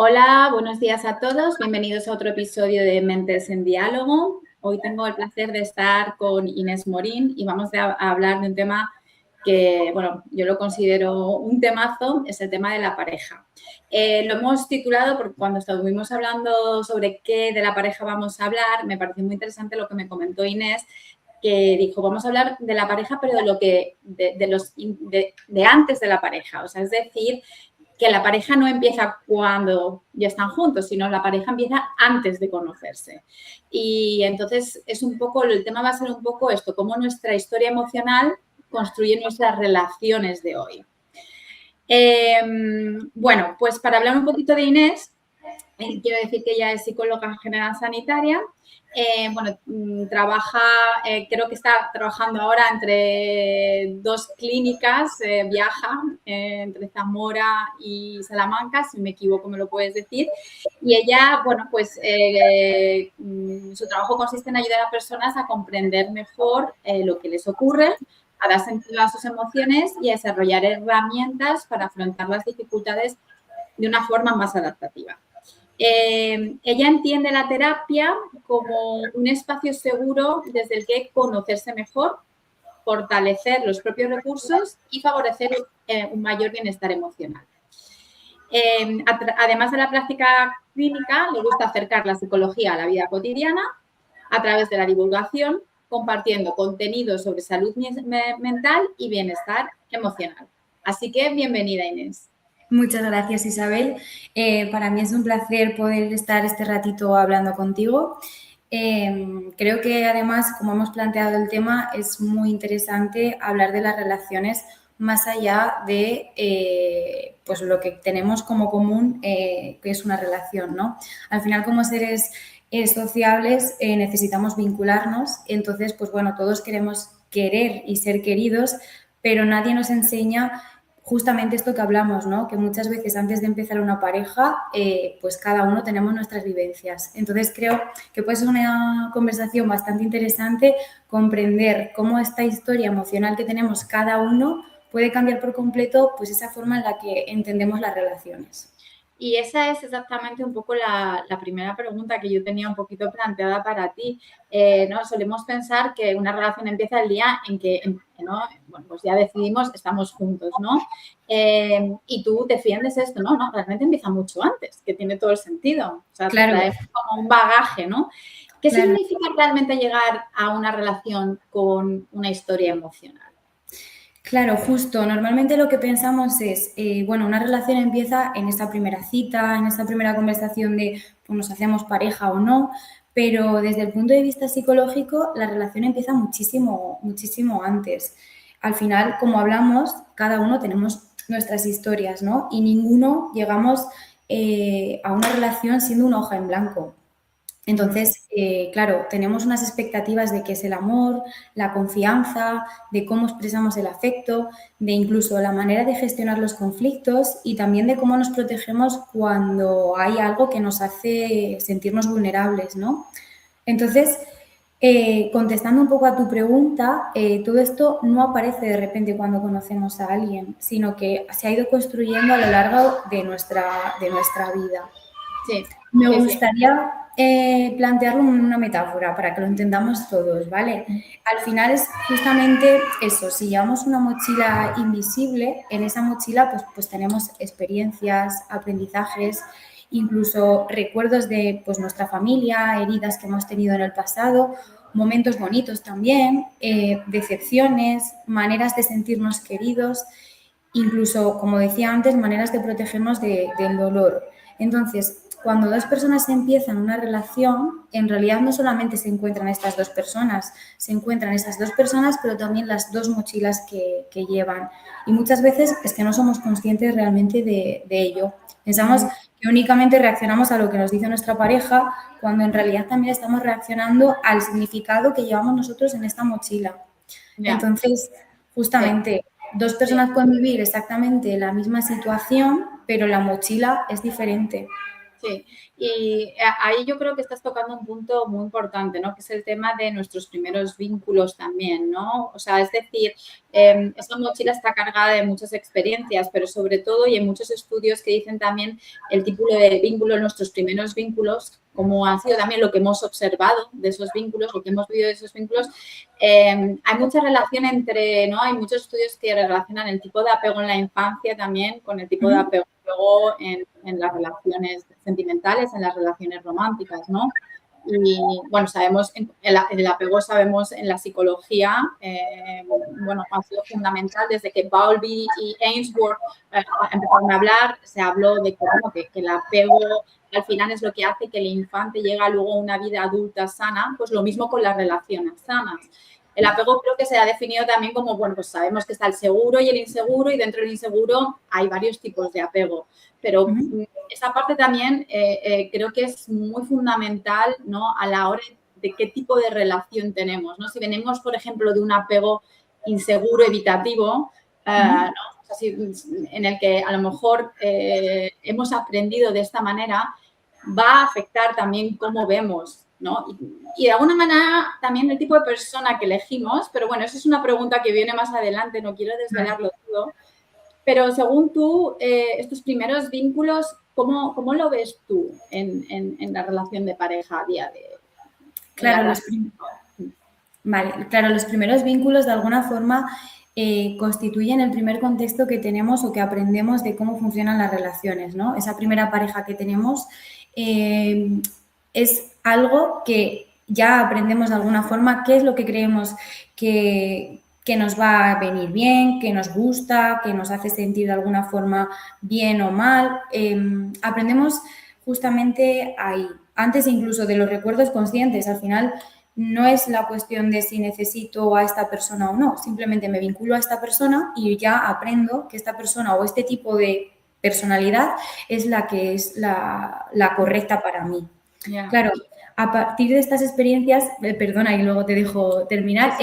Hola, buenos días a todos. Bienvenidos a otro episodio de Mentes en Diálogo. Hoy tengo el placer de estar con Inés Morín y vamos a hablar de un tema que, bueno, yo lo considero un temazo, es el tema de la pareja. Lo hemos titulado porque cuando estuvimos hablando sobre qué de la pareja vamos a hablar, me pareció muy interesante lo que me comentó Inés, que dijo, vamos a hablar de la pareja, pero de lo que de antes de la pareja, o sea, es decir, que la pareja no empieza cuando ya están juntos, sino la pareja empieza antes de conocerse. Y entonces es un poco, el tema va a ser un poco esto, cómo nuestra historia emocional construye nuestras relaciones de hoy. Bueno, pues para hablar un poquito de Inés, quiero decir que ella es psicóloga general sanitaria. Bueno, trabaja, creo que está trabajando ahora entre dos clínicas, viaja entre Zamora y Salamanca, si me equivoco me lo puedes decir. Y ella, bueno, pues su trabajo consiste en ayudar a personas a comprender mejor lo que les ocurre, a dar sentido a sus emociones y a desarrollar herramientas para afrontar las dificultades de una forma más adaptativa. Ella entiende la terapia como un espacio seguro desde el que conocerse mejor, fortalecer los propios recursos y favorecer un mayor bienestar emocional. Además de la práctica clínica, le gusta acercar la psicología a la vida cotidiana a través de la divulgación, compartiendo contenidos sobre salud mental y bienestar emocional. Así que bienvenida, Inés. Muchas gracias, Isabel. Para mí es un placer poder estar este ratito hablando contigo. Creo que además, como hemos planteado el tema, es muy interesante hablar de las relaciones más allá de pues lo que tenemos como común, que es una relación, ¿no? Al final, como seres sociables, necesitamos vincularnos. Entonces, pues bueno, todos queremos querer y ser queridos, pero nadie nos enseña justamente esto que hablamos, ¿no? Que muchas veces antes de empezar una pareja, pues cada uno tenemos nuestras vivencias. Entonces creo que puede ser una conversación bastante interesante comprender cómo esta historia emocional que tenemos cada uno puede cambiar por completo pues esa forma en la que entendemos las relaciones. Y esa es exactamente un poco la primera pregunta que yo tenía un poquito planteada para ti. ¿No? Solemos pensar que una relación empieza el día en que, ¿no? Bueno, pues ya decidimos, estamos juntos, ¿no? Y tú defiendes esto, ¿no? No, realmente empieza mucho antes, que tiene todo el sentido. O sea, Claro. traemos como un bagaje, ¿no? ¿Qué Claro. significa realmente llegar a una relación con una historia emocional? Claro, justo. Normalmente lo que pensamos es, bueno, una relación empieza en esa primera cita, en esa primera conversación de pues, nos hacemos pareja o no, pero desde el punto de vista psicológico la relación empieza muchísimo, muchísimo antes. Al final, como hablamos, cada uno tenemos nuestras historias, ¿no? Y ninguno llegamos a una relación siendo una hoja en blanco. Entonces, claro, tenemos unas expectativas de qué es el amor, la confianza, de cómo expresamos el afecto, de incluso la manera de gestionar los conflictos y también de cómo nos protegemos cuando hay algo que nos hace sentirnos vulnerables, ¿no? Entonces, contestando un poco a tu pregunta, todo esto no aparece de repente cuando conocemos a alguien, sino que se ha ido construyendo a lo largo de nuestra vida. Sí. Me gustaría plantearlo en una metáfora para que lo entendamos todos, ¿vale? Al final es justamente eso, si llevamos una mochila invisible, en esa mochila pues tenemos experiencias, aprendizajes, incluso recuerdos de pues, nuestra familia, heridas que hemos tenido en el pasado, momentos bonitos también, decepciones, maneras de sentirnos queridos, incluso, como decía antes, maneras de protegernos del dolor. Entonces, cuando dos personas empiezan una relación, en realidad no solamente se encuentran estas dos personas, se encuentran esas dos personas, pero también las dos mochilas que llevan. Y muchas veces es que no somos conscientes realmente de ello. Pensamos que únicamente reaccionamos a lo que nos dice nuestra pareja, cuando en realidad también estamos reaccionando al significado que llevamos nosotros en esta mochila. Ya. Entonces, justamente, dos personas pueden vivir exactamente la misma situación, pero la mochila es diferente. Sí, y ahí yo creo que estás tocando un punto muy importante, ¿no? Que es el tema de nuestros primeros vínculos también, ¿no? O sea, es decir, esa mochila está cargada de muchas experiencias, pero sobre todo, y hay muchos estudios que dicen también el tipo de vínculo, nuestros primeros vínculos, como han sido también lo que hemos observado de esos vínculos, lo que hemos vivido de esos vínculos, hay mucha relación entre, ¿no? Hay muchos estudios que relacionan el tipo de apego en la infancia también con el tipo de apego luego en las relaciones sentimentales, en las relaciones románticas, ¿no? Y, bueno, sabemos, el apego sabemos en la psicología, bueno, ha sido fundamental desde que Bowlby y Ainsworth empezaron a hablar, se habló de que el apego al final es lo que hace que el infante llegue luego a una vida adulta sana, pues lo mismo con las relaciones sanas. El apego creo que se ha definido también como, bueno, pues sabemos que está el seguro y el inseguro y dentro del inseguro hay varios tipos de apego, pero esa parte también creo que es muy fundamental, ¿no? A la hora de qué tipo de relación tenemos, ¿no? Si venimos, por ejemplo, de un apego inseguro, evitativo, ¿no? O sea, en el que a lo mejor hemos aprendido de esta manera, va a afectar también cómo vemos, ¿no? Y de alguna manera también el tipo de persona que elegimos, pero bueno, esa es una pregunta que viene más adelante, no quiero desvelarlo todo, pero según tú, estos primeros vínculos, ¿cómo lo ves tú en la relación de pareja a día de hoy? Claro, claro, los primeros vínculos de alguna forma constituyen el primer contexto que tenemos o que aprendemos de cómo funcionan las relaciones, ¿no? Esa primera pareja que tenemos es algo que ya aprendemos de alguna forma qué es lo que creemos que nos va a venir bien, que nos gusta, que nos hace sentir de alguna forma bien o mal. Aprendemos justamente ahí, antes incluso de los recuerdos conscientes. Al final no es la cuestión de si necesito a esta persona o no, simplemente me vinculo a esta persona y ya aprendo que esta persona o este tipo de personalidad es la que es la correcta para mí. Yeah. Claro, a partir de estas experiencias, perdona y luego te dejo terminar,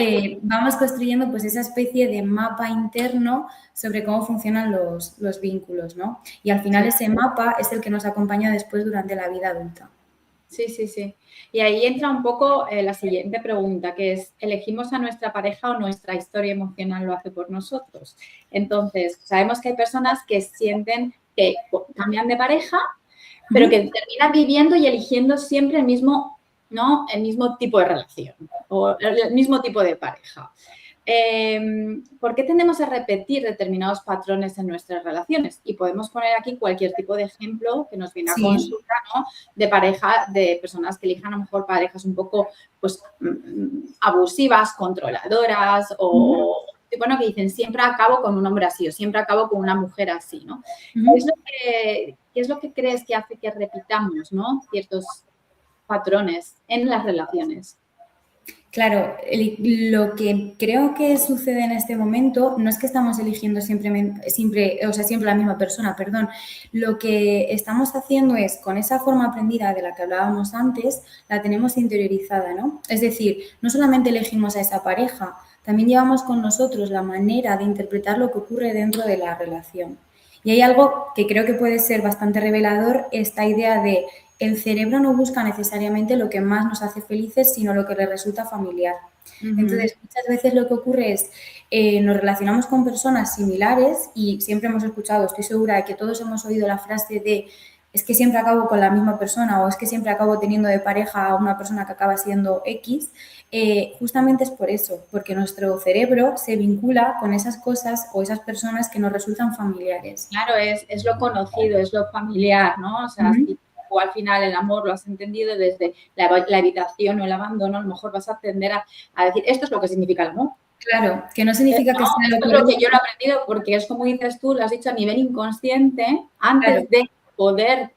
vamos construyendo pues esa especie de mapa interno sobre cómo funcionan los vínculos, ¿no? Y al final ese mapa es el que nos acompaña después durante la vida adulta. Sí, sí, sí. Y ahí entra un poco la siguiente pregunta, que es, ¿elegimos a nuestra pareja o nuestra historia emocional lo hace por nosotros? Entonces, sabemos que hay personas que sienten que cambian de pareja, pero que terminan viviendo y eligiendo siempre el mismo, ¿no? El mismo tipo de relación o el mismo tipo de pareja. ¿Por qué tendemos a repetir determinados patrones en nuestras relaciones? Y podemos poner aquí cualquier tipo de ejemplo que nos viene a consulta, ¿no? De pareja, de personas que elijan a lo mejor parejas un poco pues, abusivas, controladoras o bueno, que dicen siempre acabo con un hombre así o siempre acabo con una mujer así, ¿no? ¿Qué es lo que crees que hace que repitamos, ¿no? Ciertos patrones en las relaciones? Claro, lo que creo que sucede en este momento no es que estamos eligiendo siempre la misma persona, perdón. Lo que estamos haciendo es, con esa forma aprendida de la que hablábamos antes, la tenemos interiorizada, ¿no? Es decir, no solamente elegimos a esa pareja, también llevamos con nosotros la manera de interpretar lo que ocurre dentro de la relación. Y hay algo que creo que puede ser bastante revelador, esta idea de el cerebro no busca necesariamente lo que más nos hace felices, sino lo que le resulta familiar. Entonces, muchas veces lo que ocurre es, nos relacionamos con personas similares y siempre hemos escuchado, estoy segura de que todos hemos oído la frase de es que siempre acabo con la misma persona o es que siempre acabo teniendo de pareja a una persona que acaba siendo X, justamente es por eso, porque nuestro cerebro se vincula con esas cosas o esas personas que nos resultan familiares. Claro, es lo conocido, es lo familiar, ¿no? O sea, o al final el amor lo has entendido desde la evitación o el abandono, a lo mejor vas a tender a decir, esto es lo que significa el amor. Claro, que no significa que sea esto es lo que yo lo he aprendido porque es como dices tú, lo has dicho a nivel inconsciente, antes de poder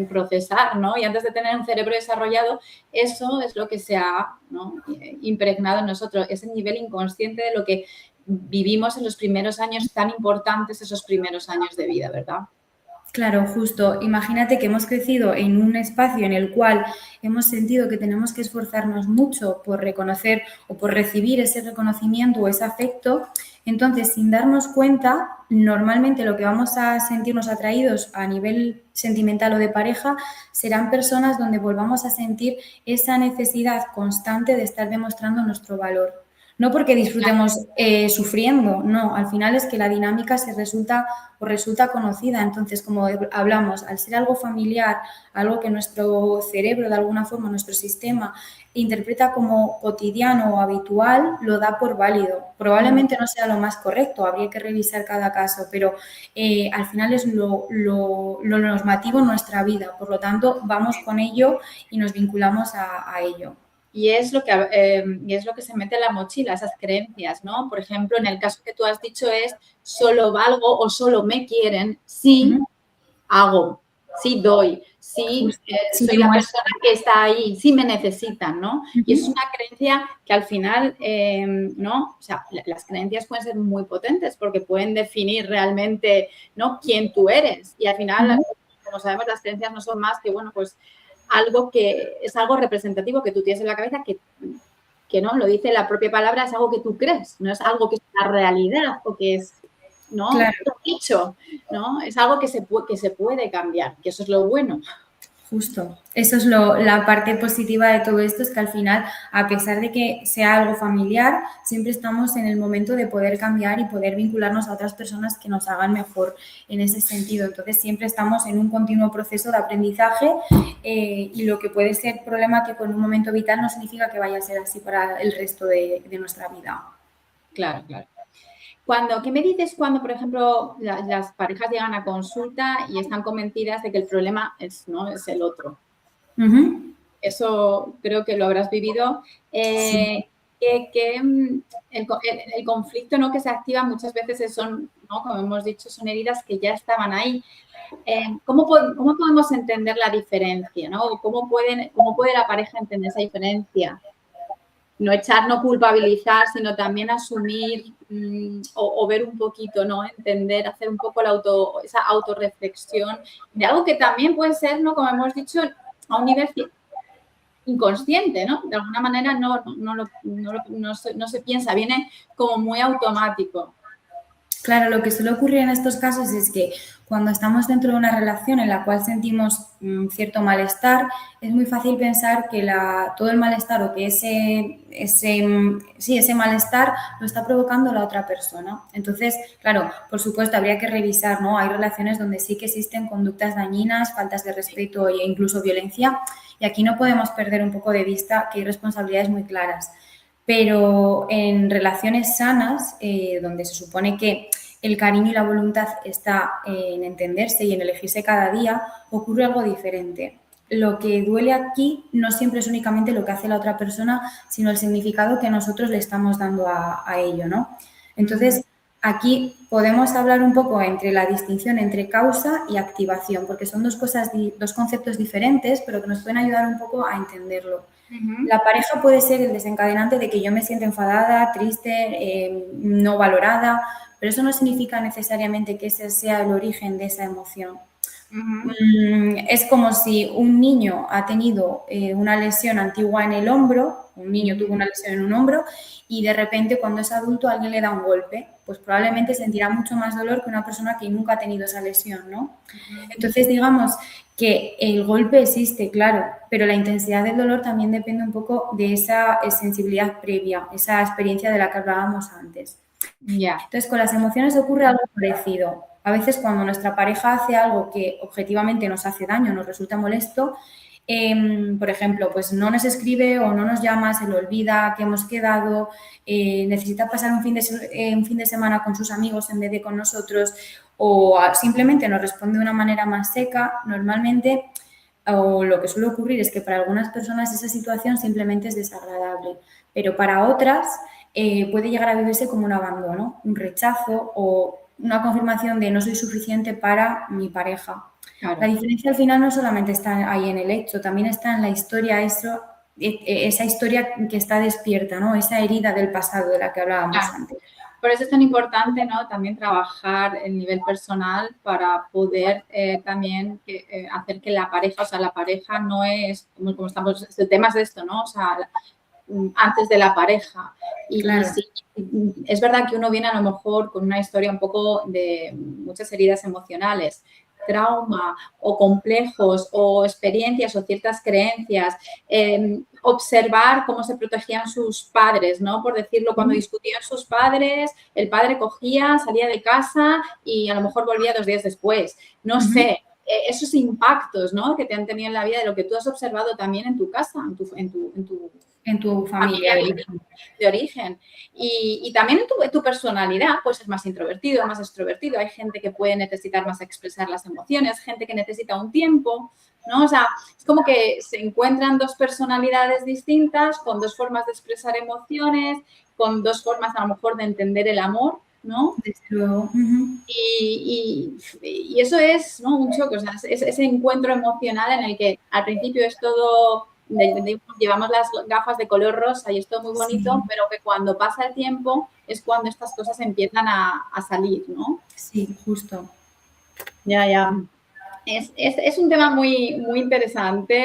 procesar, ¿no? Y antes de tener un cerebro desarrollado, eso es lo que se ha, ¿no? impregnado en nosotros, ese nivel inconsciente de lo que vivimos en los primeros años tan importantes, esos primeros años de vida, ¿verdad? Claro, justo. Imagínate que hemos crecido en un espacio en el cual hemos sentido que tenemos que esforzarnos mucho por reconocer o por recibir ese reconocimiento o ese afecto Entonces, sin darnos cuenta, normalmente lo que vamos a sentirnos atraídos a nivel sentimental o de pareja serán personas donde volvamos a sentir esa necesidad constante de estar demostrando nuestro valor. No porque disfrutemos sufriendo, no, al final es que la dinámica resulta conocida. Entonces, como hablamos, al ser algo familiar, algo que nuestro cerebro, de alguna forma, nuestro sistema, interpreta como cotidiano o habitual, lo da por válido. Probablemente no sea lo más correcto, habría que revisar cada caso, pero al final es lo normativo en nuestra vida. Por lo tanto, vamos con ello y nos vinculamos a ello. Y es lo que se mete en la mochila, esas creencias, ¿no? Por ejemplo, en el caso que tú has dicho es solo valgo o solo me quieren si hago, si doy, si soy la persona que está ahí, si me necesitan, ¿no? Y es una creencia que al final, ¿no? O sea, las creencias pueden ser muy potentes porque pueden definir realmente, ¿no?, quién tú eres. Y al final, como sabemos, las creencias no son más que, bueno, pues algo que es algo representativo que tú tienes en la cabeza que no, lo dice la propia palabra, es algo que tú crees, no es algo que es una realidad o que es, ¿no?, claro, dicho, ¿no? Es algo que se puede cambiar, que eso es lo bueno. Justo. Eso es la parte positiva de todo esto, es que al final, a pesar de que sea algo familiar, siempre estamos en el momento de poder cambiar y poder vincularnos a otras personas que nos hagan mejor en ese sentido. Entonces, siempre estamos en un continuo proceso de aprendizaje y lo que puede ser problemático en un momento vital no significa que vaya a ser así para el resto de nuestra vida. Claro, claro. ¿Qué me dices cuando, por ejemplo, las parejas llegan a consulta y están convencidas de que el problema es el otro? Eso creo que lo habrás vivido. Sí. El conflicto, ¿no?, que se activa muchas veces son, ¿no?, como hemos dicho, son heridas que ya estaban ahí. ¿Cómo podemos entender la diferencia, ¿no? ¿Cómo puede la pareja entender esa diferencia? No culpabilizar, sino también asumir o ver un poquito, ¿no? Entender, hacer un poco esa autorreflexión de algo que también puede ser, ¿no?, como hemos dicho, a un nivel inconsciente, ¿no? De alguna manera no se piensa, viene como muy automático. Claro, lo que suele ocurrir en estos casos es que cuando estamos dentro de una relación en la cual sentimos cierto malestar, es muy fácil pensar que todo el malestar o que ese malestar lo está provocando la otra persona. Entonces, claro, por supuesto, habría que revisar, ¿no? Hay relaciones donde sí que existen conductas dañinas, faltas de respeto e incluso violencia, y aquí no podemos perder un poco de vista que hay responsabilidades muy claras. Pero en relaciones sanas, donde se supone que el cariño y la voluntad está en entenderse y en elegirse cada día, ocurre algo diferente. Lo que duele aquí no siempre es únicamente lo que hace la otra persona, sino el significado que nosotros le estamos dando a ello, ¿no? Entonces, aquí podemos hablar un poco entre la distinción entre causa y activación, porque son dos conceptos diferentes, pero que nos pueden ayudar un poco a entenderlo. La pareja puede ser el desencadenante de que yo me sienta enfadada, triste, no valorada, pero eso no significa necesariamente que ese sea el origen de esa emoción. Es como si un niño ha tenido una lesión antigua en el hombro, un niño tuvo una lesión en un hombro y de repente cuando es adulto alguien le da un golpe, pues probablemente sentirá mucho más dolor que una persona que nunca ha tenido esa lesión, ¿no? Entonces, digamos que el golpe existe, claro, pero la intensidad del dolor también depende un poco de esa sensibilidad previa, esa experiencia de la que hablábamos antes. Entonces, con las emociones ocurre algo parecido. A veces cuando nuestra pareja hace algo que objetivamente nos hace daño, nos resulta molesto, por ejemplo, pues no nos escribe o no nos llama, se le olvida que hemos quedado, necesita pasar un fin de semana con sus amigos en vez de con nosotros o simplemente nos responde de una manera más seca, normalmente o lo que suele ocurrir es que para algunas personas esa situación simplemente es desagradable, pero para otras puede llegar a vivirse como un abandono, un rechazo o una confirmación de no soy suficiente para mi pareja. Claro. La diferencia al final no solamente está ahí en el hecho, también está en la historia, esa historia que está despierta, ¿no? Esa herida del pasado de la que hablábamos antes. Por eso es tan importante, ¿no?, también trabajar el nivel personal para poder también hacer que la pareja no es, como estamos, el tema es de esto, ¿no? O sea, antes de la pareja. Y Claro. sí, es verdad que uno viene a lo mejor con una historia un poco de muchas heridas emocionales, trauma o complejos o experiencias o ciertas creencias, observar cómo se protegían sus padres, ¿no? Por decirlo, cuando discutían sus padres, el padre cogía, salía de casa y a lo mejor volvía 2 días después. No sé, esos impactos, ¿no? Que te han tenido en la vida de lo que tú has observado también en tu casa, En tu familia de origen. de origen. Y también en tu personalidad, puedes ser más introvertido, más extrovertido. Hay gente que puede necesitar más expresar las emociones, gente que necesita un tiempo, ¿no? O sea, es como que se encuentran 2 personalidades distintas, con 2 formas de expresar emociones, con 2 formas a lo mejor de entender el amor, ¿no? Desde luego. Y eso es, ¿no? Un shock, o sea, ese encuentro emocional en el que al principio es todo, llevamos las gafas de color rosa y es todo muy bonito, Sí. pero que cuando pasa el tiempo es cuando estas cosas empiezan a salir, ¿no? Sí, justo. Ya. Es un tema muy, muy interesante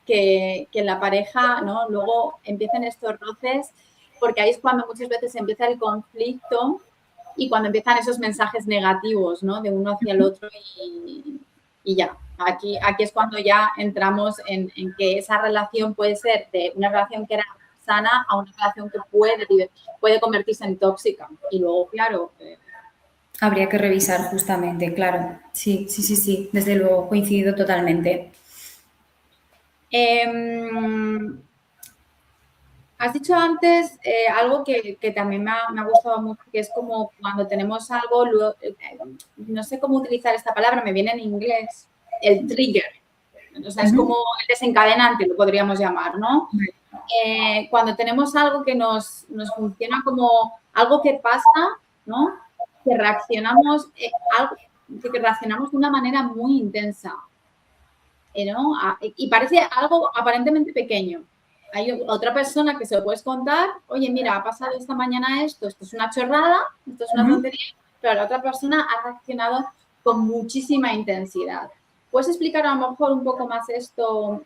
que en la pareja, ¿no? Luego empiezan estos roces, porque ahí es cuando muchas veces empieza el conflicto y cuando empiezan esos mensajes negativos, ¿no? De uno hacia el otro y ya. Aquí es cuando ya entramos en que esa relación puede ser de una relación que era sana a una relación que puede convertirse en tóxica. Y luego, claro, Habría que revisar justamente, claro. Sí. Desde luego, coincido totalmente. Has dicho antes algo que también me ha gustado mucho, que es como cuando tenemos algo, no sé cómo utilizar esta palabra, me viene en inglés, el trigger. O sea, es como el desencadenante, lo podríamos llamar, ¿no? Cuando tenemos algo que nos funciona como algo que pasa, ¿no? Que reaccionamos, que reaccionamos de una manera muy intensa, ¿no? Y parece algo aparentemente pequeño. Hay otra persona que se lo puedes contar, oye, mira, ha pasado esta mañana esto es una chorrada, esto es una tontería, pero la otra persona ha reaccionado con muchísima intensidad. ¿Puedes explicar a lo mejor un poco más esto?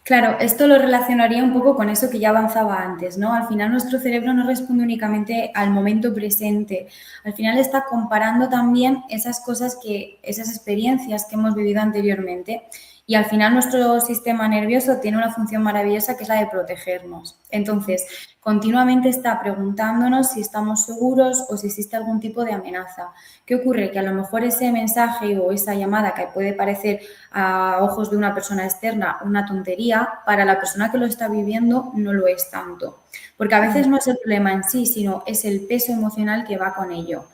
Claro, esto lo relacionaría un poco con eso que ya avanzaba antes, ¿no? Al final nuestro cerebro no responde únicamente al momento presente, al final está comparando también esas cosas esas experiencias que hemos vivido anteriormente y al final nuestro sistema nervioso tiene una función maravillosa que es la de protegernos. Entonces, continuamente está preguntándonos si estamos seguros o si existe algún tipo de amenaza. ¿Qué ocurre? Que a lo mejor ese mensaje o esa llamada que puede parecer a ojos de una persona externa una tontería, para la persona que lo está viviendo no lo es tanto. Porque a veces no es el problema en sí, sino es el peso emocional que va con ello.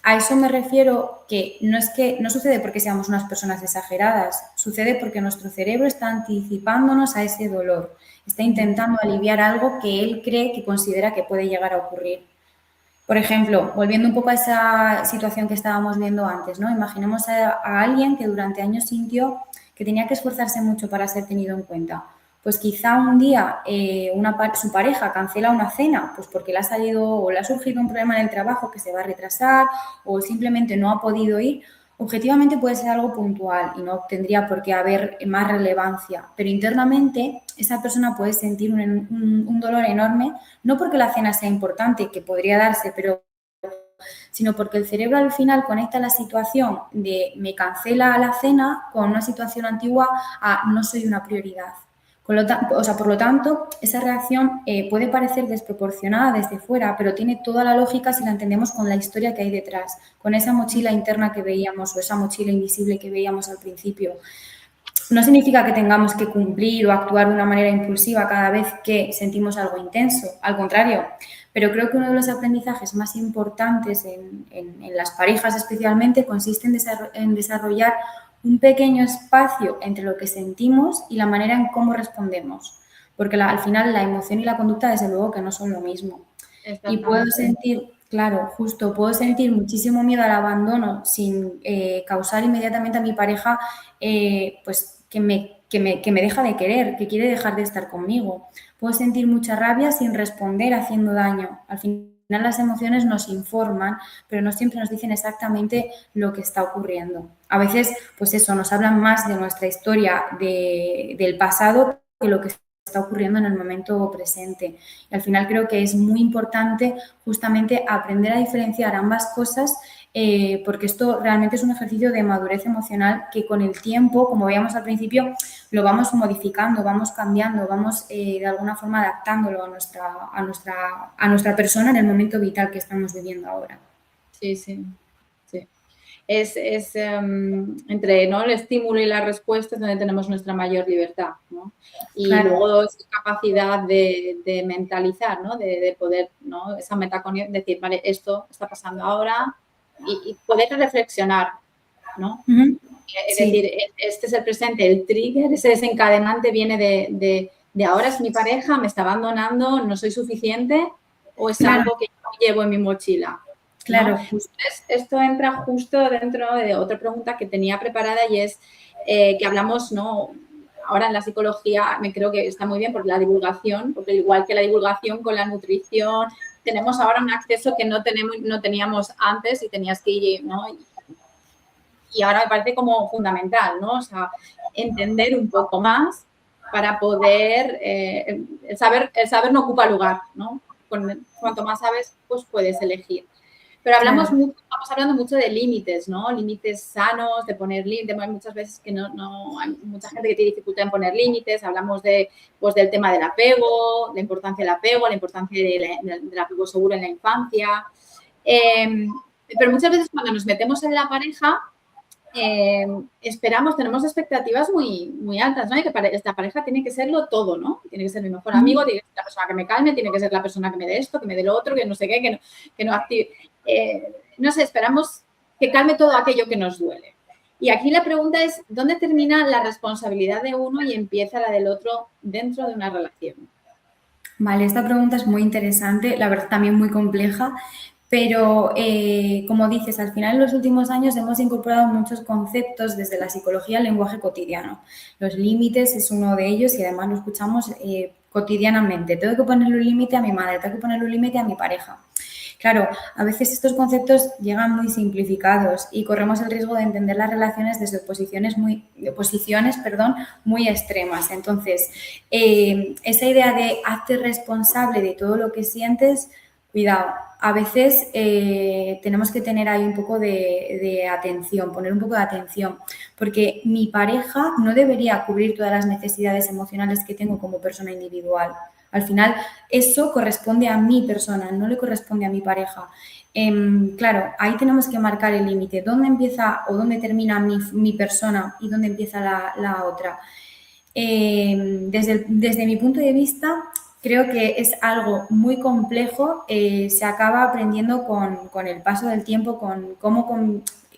A eso me refiero que no sucede porque seamos unas personas exageradas, sucede porque nuestro cerebro está anticipándonos a ese dolor, está intentando aliviar algo que él cree que considera que puede llegar a ocurrir. Por ejemplo, volviendo un poco a esa situación que estábamos viendo antes, ¿no? Imaginemos a alguien que durante años sintió que tenía que esforzarse mucho para ser tenido en cuenta. Pues quizá un día su pareja cancela una cena, pues porque le ha salido o le ha surgido un problema en el trabajo que se va a retrasar o simplemente no ha podido ir. Objetivamente puede ser algo puntual y no tendría por qué haber más relevancia, pero internamente esa persona puede sentir un dolor enorme, no porque la cena sea importante, que podría darse, pero sino porque el cerebro al final conecta la situación de me cancela la cena con una situación antigua a no soy una prioridad. Por lo tanto, esa reacción puede parecer desproporcionada desde fuera, pero tiene toda la lógica si la entendemos con la historia que hay detrás, con esa mochila interna que veíamos o esa mochila invisible que veíamos al principio. No significa que tengamos que cumplir o actuar de una manera impulsiva cada vez que sentimos algo intenso, al contrario, pero creo que uno de los aprendizajes más importantes en las parejas especialmente consiste en desarrollar un pequeño espacio entre lo que sentimos y la manera en cómo respondemos, porque al final la emoción y la conducta desde luego que no son lo mismo. Y puedo sentir, claro, justo, puedo sentir muchísimo miedo al abandono sin causar inmediatamente a mi pareja pues que me deja de querer, que quiere dejar de estar conmigo. Puedo sentir mucha rabia sin responder haciendo daño. Al final las emociones nos informan, pero no siempre nos dicen exactamente lo que está ocurriendo. A veces, pues eso, nos hablan más de nuestra historia del pasado que lo que está ocurriendo en el momento presente. Y al final creo que es muy importante justamente aprender a diferenciar ambas cosas, porque esto realmente es un ejercicio de madurez emocional que con el tiempo, como veíamos al principio, lo vamos modificando, vamos cambiando, vamos de alguna forma adaptándolo a nuestra persona en el momento vital que estamos viviendo ahora. Sí, sí, sí. Es entre, ¿no?, el estímulo y la respuesta es donde tenemos nuestra mayor libertad, ¿no? Y Claro. luego esa capacidad de mentalizar, ¿no? De poder, ¿no? Esa metacognición, decir, vale, esto está pasando ahora y poder reflexionar, ¿no? Uh-huh. Es Sí. decir, este es el presente, el trigger, ese desencadenante viene de ahora es mi pareja, me está abandonando, no soy suficiente o es Claro. algo que yo llevo en mi mochila, ¿no? Claro, justo. Entonces, esto entra justo dentro de otra pregunta que tenía preparada y es que hablamos, ¿no? Ahora en la psicología me creo que está muy bien por la divulgación, porque igual que la divulgación con la nutrición, tenemos ahora un acceso que no teníamos antes y tenías que ir, ¿no? Y ahora me parece como fundamental, ¿no? O sea, entender un poco más para poder, el saber no ocupa lugar, ¿no? Cuanto más sabes, pues puedes elegir. Pero estamos hablando mucho de límites, ¿no? Límites sanos, de poner límites. Hay muchas veces que no hay mucha gente que tiene dificultad en poner límites. Hablamos pues del tema del apego, la importancia del apego, la importancia del apego seguro en la infancia. Pero muchas veces cuando nos metemos en la pareja, tenemos expectativas muy, muy altas, ¿no? Y que esta pareja tiene que serlo todo, ¿no? Tiene que ser mi mejor amigo, tiene que ser la persona que me calme, tiene que ser la persona que me dé esto, que me dé lo otro, que no sé qué, que no active. No sé, esperamos que calme todo aquello que nos duele. Y aquí la pregunta es, ¿dónde termina la responsabilidad de uno y empieza la del otro dentro de una relación? Vale, esta pregunta es muy interesante, la verdad también muy compleja, pero como dices, al final en los últimos años hemos incorporado muchos conceptos desde la psicología al lenguaje cotidiano. Los límites es uno de ellos y además lo escuchamos cotidianamente. Tengo que ponerle un límite a mi madre, tengo que ponerle un límite a mi pareja. Claro, a veces estos conceptos llegan muy simplificados y corremos el riesgo de entender las relaciones desde posiciones muy extremas. Entonces, esa idea de hazte responsable de todo lo que sientes, cuidado. A veces tenemos que tener ahí un poco de atención, poner un poco de atención, porque mi pareja no debería cubrir todas las necesidades emocionales que tengo como persona individual. Al final, eso corresponde a mi persona, no le corresponde a mi pareja. Claro, ahí tenemos que marcar el límite. ¿Dónde empieza o dónde termina mi persona y dónde empieza la otra? Desde mi punto de vista, creo que es algo muy complejo. Se acaba aprendiendo con el paso del tiempo, con cómo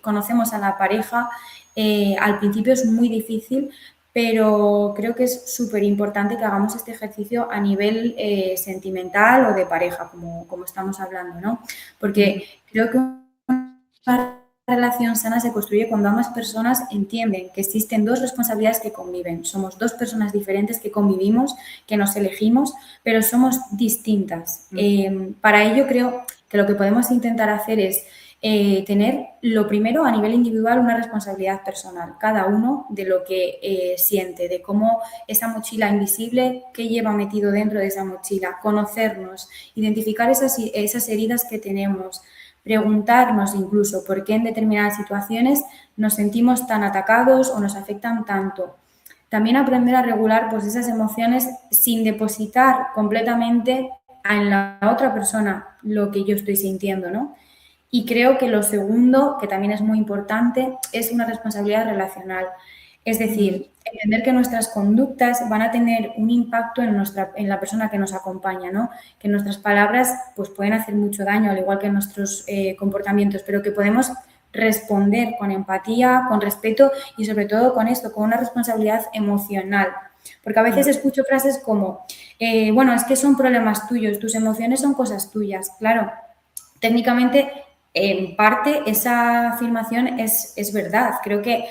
conocemos a la pareja. Al principio es muy difícil, pero creo que es súper importante que hagamos este ejercicio a nivel sentimental o de pareja, como estamos hablando, ¿no? Porque creo que una relación sana se construye cuando ambas personas entienden que existen dos responsabilidades que conviven. Somos dos personas diferentes que convivimos, que nos elegimos, pero somos distintas. Para ello creo que lo que podemos intentar hacer es tener lo primero a nivel individual una responsabilidad personal, cada uno de lo que siente, de cómo esa mochila invisible, qué lleva metido dentro de esa mochila, conocernos, identificar esas heridas que tenemos, preguntarnos incluso por qué en determinadas situaciones nos sentimos tan atacados o nos afectan tanto. También aprender a regular pues, esas emociones sin depositar completamente en la otra persona lo que yo estoy sintiendo, ¿no? Y creo que lo segundo, que también es muy importante, es una responsabilidad relacional. Es decir, entender que nuestras conductas van a tener un impacto en la persona que nos acompaña, ¿no? Que nuestras palabras pues, pueden hacer mucho daño, al igual que nuestros comportamientos, pero que podemos responder con empatía, con respeto y sobre todo con esto, con una responsabilidad emocional. Porque a veces escucho frases como, bueno, es que son problemas tuyos, tus emociones son cosas tuyas. Claro, técnicamente, en parte, esa afirmación es verdad. Creo que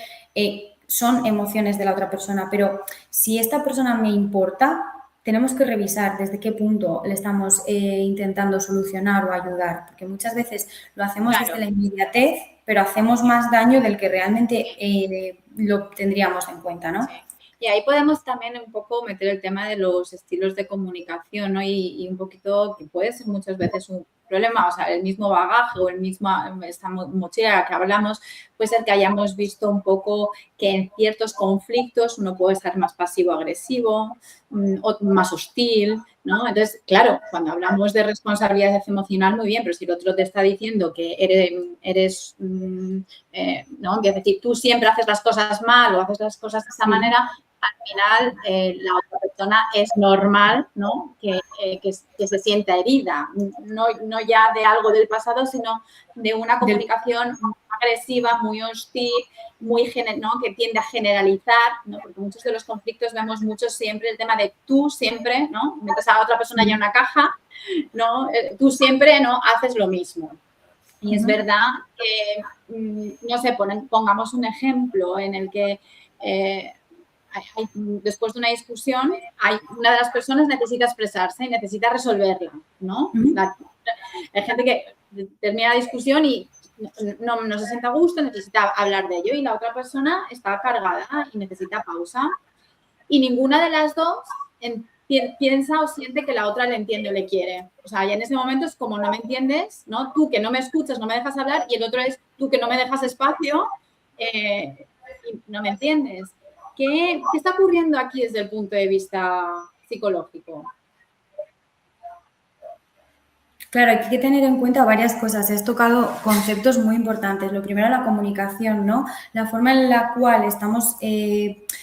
son emociones de la otra persona, pero si esta persona me importa, tenemos que revisar desde qué punto le estamos intentando solucionar o ayudar, porque muchas veces lo hacemos desde la inmediatez, pero hacemos más daño del que realmente lo tendríamos en cuenta, ¿no? Sí. Y ahí podemos también un poco meter el tema de los estilos de comunicación, ¿no? Y un poquito, que puede ser muchas veces un problema, o sea, el mismo bagaje o esta mochila que hablamos, puede ser que hayamos visto un poco que en ciertos conflictos uno puede ser más pasivo-agresivo o más hostil, ¿no? Entonces, claro, cuando hablamos de responsabilidad emocional, muy bien, pero si el otro te está diciendo que eres ¿no? Es decir, tú siempre haces las cosas mal o haces las cosas de esa manera, al final la otra persona es normal, ¿no? Que se sienta herida, no ya de algo del pasado, sino de una comunicación muy agresiva, muy hostil, ¿no? Que tiende a generalizar, ¿no? Porque muchos de los conflictos vemos mucho siempre el tema de tú siempre, ¿no? Metes a otra persona ya en una caja, ¿no? Tú siempre, ¿no? Haces lo mismo. Y es verdad que, no sé, pongamos un ejemplo en el que después de una discusión, una de las personas necesita expresarse y necesita resolverla, ¿no? Hay gente que termina la discusión y no se sienta a gusto, necesita hablar de ello y la otra persona está cargada y necesita pausa. Y ninguna de las dos piensa o siente que la otra le entiende o le quiere. O sea, ya en ese momento es como no me entiendes, ¿no? Tú que no me escuchas, no me dejas hablar, y el otro es tú que no me dejas espacio y no me entiendes. ¿Qué está ocurriendo aquí desde el punto de vista psicológico? Claro, hay que tener en cuenta varias cosas. Has tocado conceptos muy importantes. Lo primero, la comunicación, ¿no? La forma en la cual estamos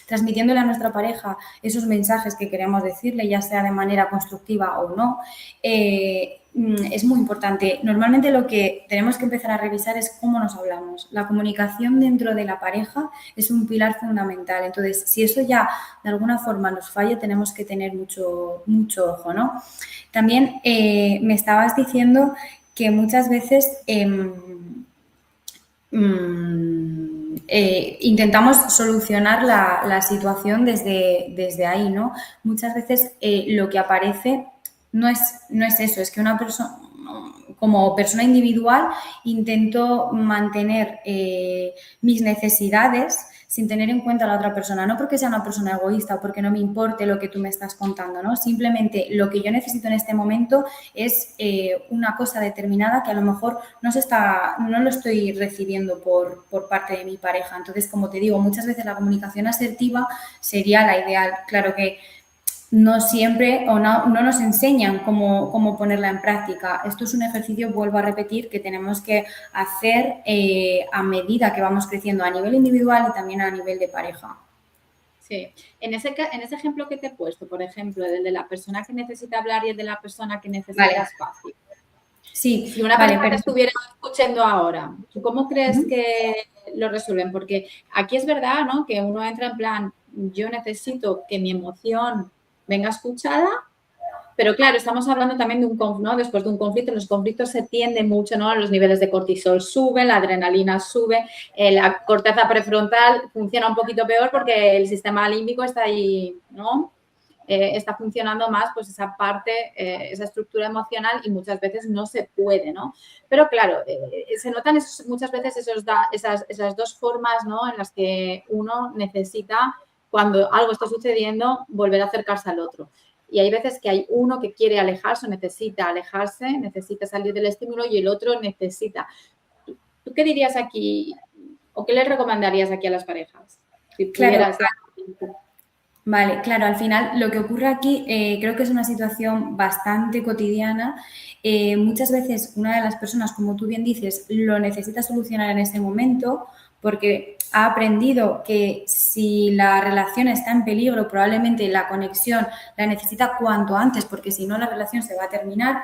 transmitiéndole a nuestra pareja esos mensajes que queremos decirle, ya sea de manera constructiva o no, es muy importante. Normalmente lo que tenemos que empezar a revisar es cómo nos hablamos. La comunicación dentro de la pareja es un pilar fundamental. Entonces, si eso ya de alguna forma nos falla, tenemos que tener mucho ojo, ¿no? También me estabas diciendo que muchas veces intentamos solucionar la situación desde ahí, ¿no? Muchas veces lo que aparece no es eso, es que una persona, como persona individual, intento mantener mis necesidades sin tener en cuenta a la otra persona, no porque sea una persona egoísta o porque no me importe lo que tú me estás contando, ¿no? Simplemente lo que yo necesito en este momento es una cosa determinada que a lo mejor no lo estoy recibiendo por parte de mi pareja. Entonces, como te digo, muchas veces la comunicación asertiva sería la ideal. Claro que no siempre o no nos enseñan cómo ponerla en práctica. Esto es un ejercicio, vuelvo a repetir, que tenemos que hacer a medida que vamos creciendo a nivel individual y también a nivel de pareja. Sí, en ese ejemplo que te he puesto, por ejemplo, el de la persona que necesita hablar y el de la persona que necesita espacio. Sí, si una persona te estuviera escuchando ahora, ¿tú cómo crees que lo resuelven? Porque aquí es verdad, ¿no? Que uno entra en plan, yo necesito que mi emoción venga escuchada, pero claro, estamos hablando también de un conflicto, ¿no? Después de un conflicto, los conflictos se tienden mucho, ¿no? Los niveles de cortisol suben, la adrenalina sube, la corteza prefrontal funciona un poquito peor porque el sistema límbico está ahí, ¿no? Está funcionando más pues esa parte, esa estructura emocional y muchas veces no se puede, ¿no? Pero claro, se notan muchas veces esas dos formas, ¿no? En las que uno necesita, cuando algo está sucediendo, volver a acercarse al otro. Y hay veces que hay uno que quiere alejarse o necesita alejarse, necesita salir del estímulo y el otro necesita. ¿Tú qué dirías aquí o qué le recomendarías aquí a las parejas? Si pudieras... Claro. Vale, claro, al final lo que ocurre aquí creo que es una situación bastante cotidiana. Muchas veces una de las personas, como tú bien dices, lo necesita solucionar en ese momento porque ha aprendido que si la relación está en peligro, probablemente la conexión la necesita cuanto antes porque si no la relación se va a terminar.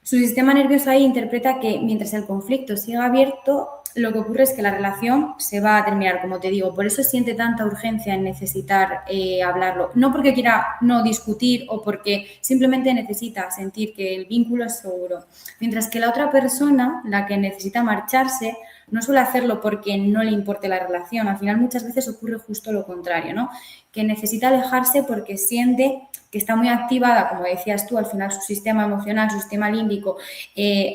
Su sistema nervioso ahí interpreta que mientras el conflicto siga abierto, lo que ocurre es que la relación se va a terminar, como te digo. Por eso siente tanta urgencia en necesitar hablarlo. No porque quiera no discutir o porque simplemente necesita sentir que el vínculo es seguro. Mientras que la otra persona, la que necesita marcharse, no suele hacerlo porque no le importe la relación. Al final muchas veces ocurre justo lo contrario, ¿no? que necesita alejarse porque siente que está muy activada, como decías tú, al final su sistema emocional, su sistema límbico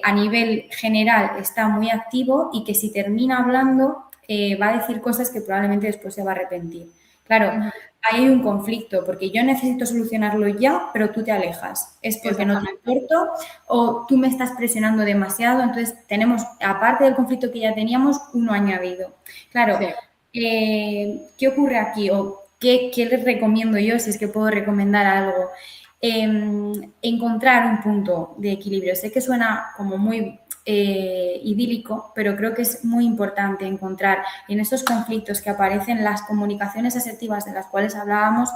a nivel general está muy activo y que si termina hablando va a decir cosas que probablemente después se va a arrepentir. Claro, ahí hay un conflicto porque yo necesito solucionarlo ya, pero tú te alejas. ¿Es porque no te importo o tú me estás presionando demasiado? Entonces tenemos, aparte del conflicto que ya teníamos, uno añadido. Claro, ¿qué ocurre aquí? ¿O qué les recomiendo yo, si es que puedo recomendar algo? Encontrar un punto de equilibrio. Sé que suena como muy idílico, pero creo que es muy importante encontrar en esos conflictos que aparecen las comunicaciones asertivas de las cuales hablábamos.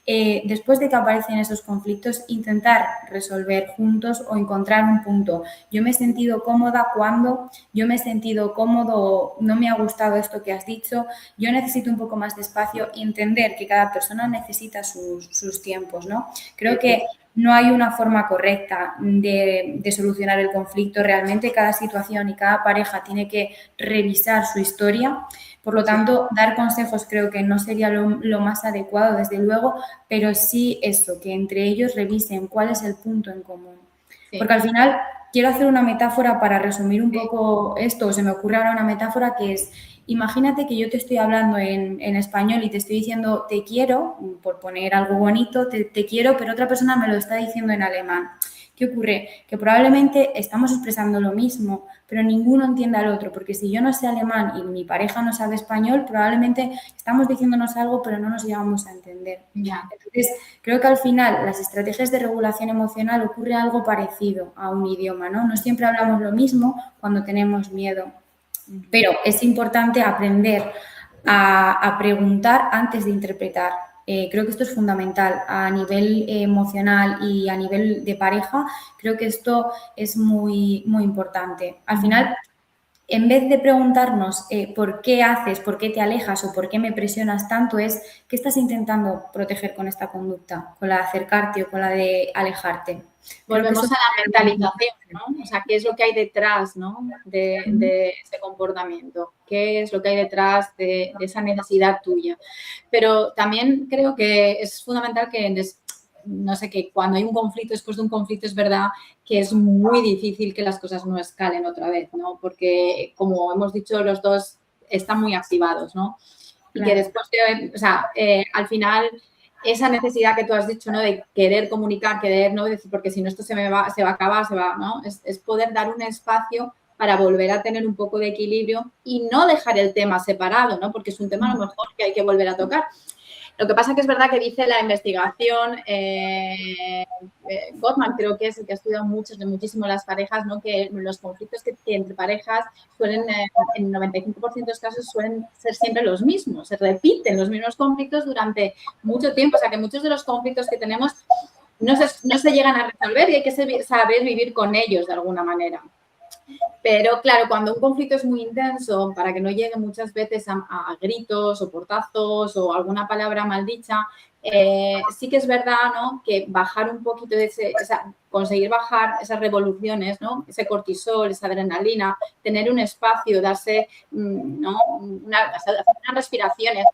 Después de que aparecen esos conflictos, intentar resolver juntos o encontrar un punto. Yo me he sentido cómoda cuando, yo me he sentido cómodo, no me ha gustado esto que has dicho, yo necesito un poco más de espacio y entender que cada persona necesita sus tiempos, ¿no? Creo que no hay una forma correcta de solucionar el conflicto. Realmente cada situación y cada pareja tiene que revisar su historia. Por lo tanto, dar consejos creo que no sería lo más adecuado, desde luego, pero sí eso, que entre ellos revisen cuál es el punto en común. Porque al final quiero hacer una metáfora para resumir un poco esto, se me ocurre ahora una metáfora que es, imagínate que yo te estoy hablando en español y te estoy diciendo te quiero, por poner algo bonito, te quiero, pero otra persona me lo está diciendo en alemán. ¿Qué ocurre? Que probablemente estamos expresando lo mismo, pero ninguno entiende al otro, porque si yo no sé alemán y mi pareja no sabe español, probablemente estamos diciéndonos algo, pero no nos llegamos a entender. Entonces, creo que al final las estrategias de regulación emocional ocurre algo parecido a un idioma, ¿no? No siempre hablamos lo mismo cuando tenemos miedo, pero es importante aprender a preguntar antes de interpretar. Creo que esto es fundamental a nivel emocional y a nivel de pareja. Creo que esto es muy, muy importante. Al final, en vez de preguntarnos por qué haces, por qué te alejas o por qué me presionas tanto, es qué estás intentando proteger con esta conducta, con la de acercarte o con la de alejarte. Volvemos a la mentalización, ¿no? O sea, ¿qué es lo que hay detrás, ¿no? de ese comportamiento? ¿Qué es lo que hay detrás de esa necesidad tuya? Pero también creo que es fundamental que, no sé, que cuando hay un conflicto, después de un conflicto, es verdad que es muy difícil que las cosas no escalen otra vez, ¿no? Porque, como hemos dicho, los dos están muy activados, ¿no? Y que después, o sea, al final esa necesidad que tú has dicho, ¿no? De querer comunicar, querer, ¿no? Decir, porque si no esto se va a acabar, ¿no? Es poder dar un espacio para volver a tener un poco de equilibrio y no dejar el tema separado, ¿no? Porque es un tema a lo mejor que hay que volver a tocar. Lo que pasa que es verdad que dice la investigación, Gottman creo que es el que ha estudiado muchísimo las parejas, ¿no? Que los conflictos que entre parejas suelen, en 95% de los casos, suelen ser siempre los mismos, se repiten los mismos conflictos durante mucho tiempo, o sea que muchos de los conflictos que tenemos no se llegan a resolver y hay que saber vivir con ellos de alguna manera. Pero claro, cuando un conflicto es muy intenso, para que no llegue muchas veces a gritos o portazos o alguna palabra maldicha, sí que es verdad, ¿no? Que bajar un poquito de conseguir bajar esas revoluciones, ¿no? Ese cortisol, esa adrenalina, tener un espacio, darse, ¿no? Unas respiraciones,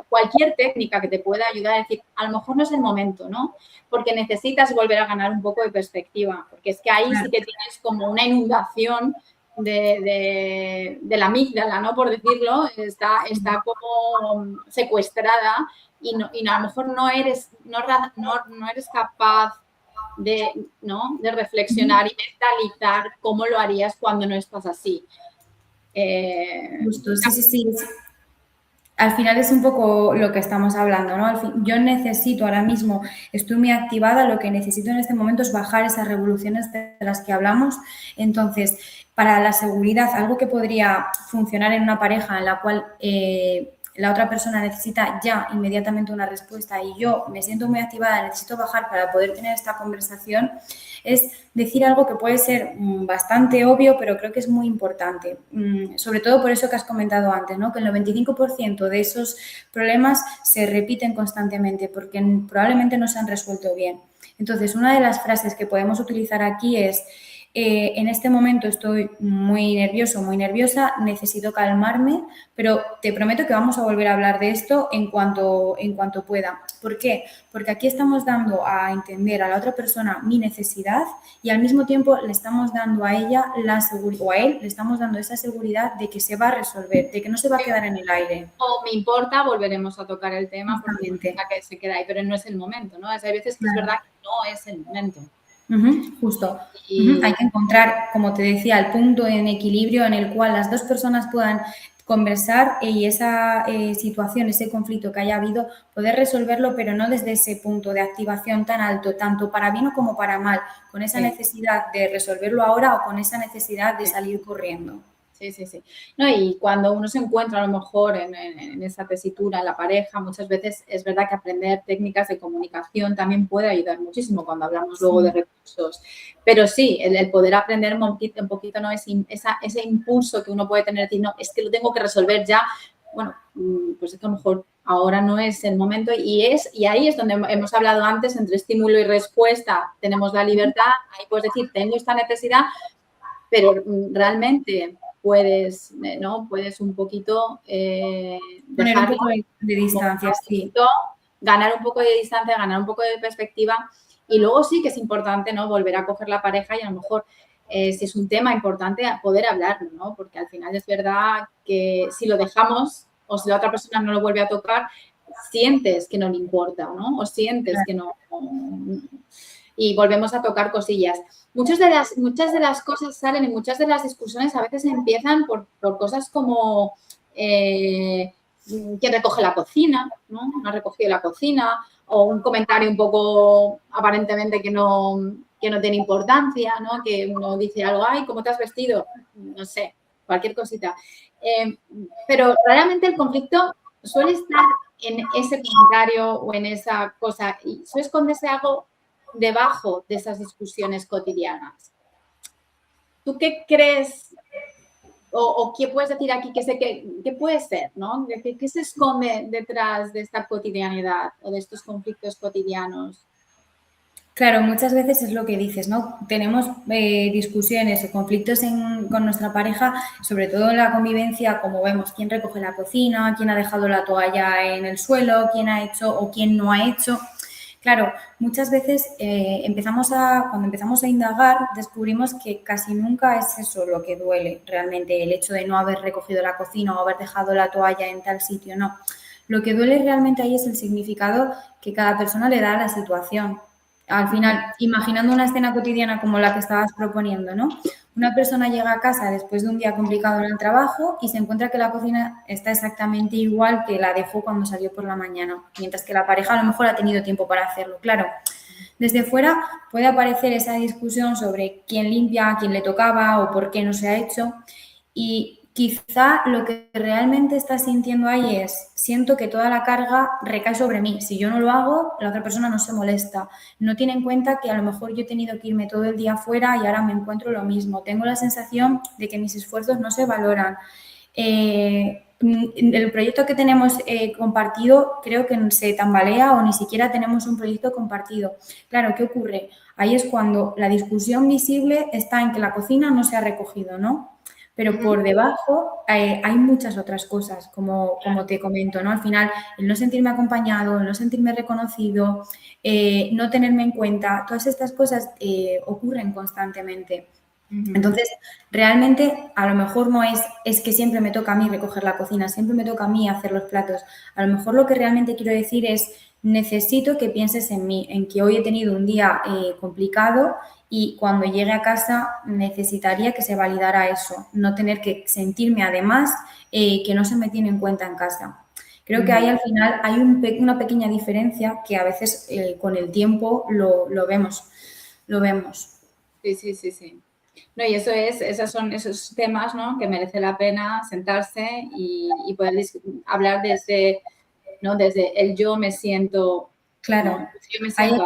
cualquier técnica que te pueda ayudar a decir, a lo mejor no es el momento, ¿no? Porque necesitas volver a ganar un poco de perspectiva, porque es que ahí sí que tienes como una inundación de la amígdala, ¿no? Por decirlo, está como secuestrada y a lo mejor no eres capaz de reflexionar y mentalizar cómo lo harías cuando no estás así. Justo, sí. Al final es un poco lo que estamos hablando, ¿no? Yo necesito ahora mismo, estoy muy activada, lo que necesito en este momento es bajar esas revoluciones de las que hablamos. Entonces, para la seguridad, algo que podría funcionar en una pareja en la cual la otra persona necesita ya inmediatamente una respuesta y yo me siento muy activada, necesito bajar para poder tener esta conversación, es decir algo que puede ser bastante obvio, pero creo que es muy importante. Sobre todo por eso que has comentado antes, ¿no? Que el 95% de esos problemas se repiten constantemente porque probablemente no se han resuelto bien. Entonces, una de las frases que podemos utilizar aquí es en este momento estoy muy nervioso, muy nerviosa, necesito calmarme, pero te prometo que vamos a volver a hablar de esto en cuanto pueda. ¿Por qué? Porque aquí estamos dando a entender a la otra persona mi necesidad y al mismo tiempo le estamos dando a ella la seguridad, o a él le estamos dando esa seguridad de que se va a resolver, de que no se va a quedar en el aire. O me importa, volveremos a tocar el tema porque que se queda ahí, pero no es el momento, ¿no? Hay veces que es verdad que no es el momento. Justo. Hay que encontrar, como te decía, el punto en equilibrio en el cual las dos personas puedan conversar y esa situación, ese conflicto que haya habido, poder resolverlo, pero no desde ese punto de activación tan alto, tanto para bien como para mal, con esa necesidad de resolverlo ahora o con esa necesidad de salir corriendo. Sí. No, y cuando uno se encuentra a lo mejor en esa tesitura en la pareja, muchas veces es verdad que aprender técnicas de comunicación también puede ayudar muchísimo cuando hablamos luego de recursos. Pero sí, el poder aprender un poquito ¿no? Ese impulso que uno puede tener, decir, no, es que lo tengo que resolver ya. Bueno, pues es que a lo mejor ahora no es el momento y ahí es donde hemos hablado antes, entre estímulo y respuesta tenemos la libertad, ahí puedes decir, tengo esta necesidad, pero realmente puedes, ¿no? Puedes un poquito poner un poco de distancia, sí. Ganar un poco de distancia, ganar un poco de perspectiva y luego sí que es importante, ¿no? Volver a coger la pareja y a lo mejor si es un tema importante poder hablarlo, ¿no? Porque al final es verdad que si lo dejamos o si la otra persona no lo vuelve a tocar, sientes que no le importa, ¿no? O sientes que no... Y volvemos a tocar cosillas. Muchas de las cosas salen y muchas de las discusiones a veces empiezan por cosas como quién recoge la cocina, ¿no? No ha recogido la cocina o un comentario un poco aparentemente que no tiene importancia, ¿no? Que uno dice algo, ay, ¿cómo te has vestido? No sé, cualquier cosita. Pero realmente el conflicto suele estar en ese comentario o en esa cosa y suele esconderse algo debajo de esas discusiones cotidianas. ¿Tú qué crees o qué puedes decir aquí que puede ser, ¿no? ¿Qué se esconde detrás de esta cotidianidad o de estos conflictos cotidianos? Claro, muchas veces es lo que dices, ¿no? Tenemos discusiones o conflictos con nuestra pareja, sobre todo en la convivencia, como vemos, quién recoge la cocina, quién ha dejado la toalla en el suelo, quién ha hecho o quién no ha hecho. Claro, muchas veces cuando empezamos a indagar, descubrimos que casi nunca es eso lo que duele realmente, el hecho de no haber recogido la cocina o haber dejado la toalla en tal sitio, no. Lo que duele realmente ahí es el significado que cada persona le da a la situación. Al final, imaginando una escena cotidiana como la que estabas proponiendo, ¿no? Una persona llega a casa después de un día complicado en el trabajo y se encuentra que la cocina está exactamente igual que la dejó cuando salió por la mañana, mientras que la pareja a lo mejor ha tenido tiempo para hacerlo. Claro, desde fuera puede aparecer esa discusión sobre quién limpia, quién le tocaba o por qué no se ha hecho y quizá lo que realmente estás sintiendo ahí es, siento que toda la carga recae sobre mí. Si yo no lo hago, la otra persona no se molesta. No tiene en cuenta que a lo mejor yo he tenido que irme todo el día fuera y ahora me encuentro lo mismo. Tengo la sensación de que mis esfuerzos no se valoran. El proyecto que tenemos compartido creo que se tambalea o ni siquiera tenemos un proyecto compartido. Claro, ¿qué ocurre? Ahí es cuando la discusión visible está en que la cocina no se ha recogido, ¿no? Pero por debajo hay muchas otras cosas, como te comento, ¿no? Al final, el no sentirme acompañado, el no sentirme reconocido, no tenerme en cuenta, todas estas cosas ocurren constantemente. Entonces, realmente, a lo mejor no es que siempre me toca a mí recoger la cocina, siempre me toca a mí hacer los platos. A lo mejor lo que realmente quiero decir es, necesito que pienses en mí, en que hoy he tenido un día complicado y cuando llegue a casa necesitaría que se validara eso, no tener que sentirme además que no se me tiene en cuenta en casa. Creo que ahí al final hay una pequeña diferencia que a veces con el tiempo lo vemos. Sí. No, y esos son esos temas, ¿no? Que merece la pena sentarse y poder hablar ¿no? Desde el yo me siento. Claro, ¿no? Yo me siento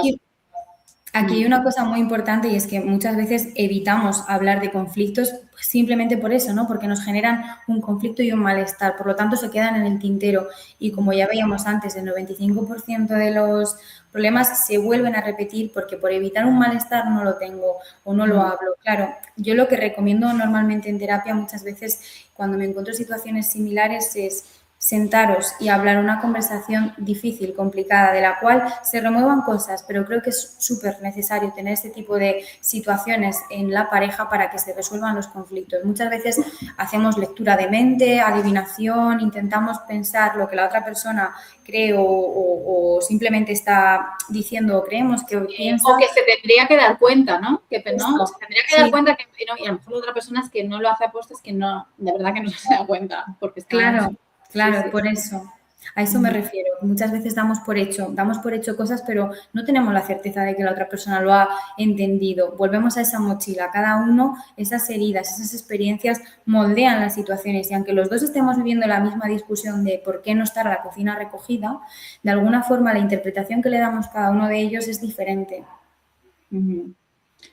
Aquí hay una cosa muy importante y es que muchas veces evitamos hablar de conflictos simplemente por eso, ¿no? Porque nos generan un conflicto y un malestar, por lo tanto se quedan en el tintero y como ya veíamos antes, el 95% de los problemas se vuelven a repetir porque por evitar un malestar no lo tengo o no lo hablo. Claro, yo lo que recomiendo normalmente en terapia muchas veces cuando me encuentro situaciones similares es sentaros y hablar una conversación difícil, complicada, de la cual se remuevan cosas, pero creo que es súper necesario tener este tipo de situaciones en la pareja para que se resuelvan los conflictos. Muchas veces hacemos lectura de mente, adivinación, intentamos pensar lo que la otra persona cree o simplemente está diciendo o creemos que piensa. O que se tendría que dar cuenta, ¿no? Que ¿no? Se tendría que dar Sí. cuenta que, ¿no? Y a lo mejor la otra persona es que no lo hace aposta, es que no, de verdad que no se da cuenta. Porque está... Claro, sí. por eso. A eso me refiero. Muchas veces damos por hecho cosas, pero no tenemos la certeza de que la otra persona lo ha entendido. Volvemos a esa mochila. Cada uno, esas heridas, esas experiencias moldean las situaciones y aunque los dos estemos viviendo la misma discusión de por qué no está la cocina recogida, de alguna forma la interpretación que le damos cada uno de ellos es diferente.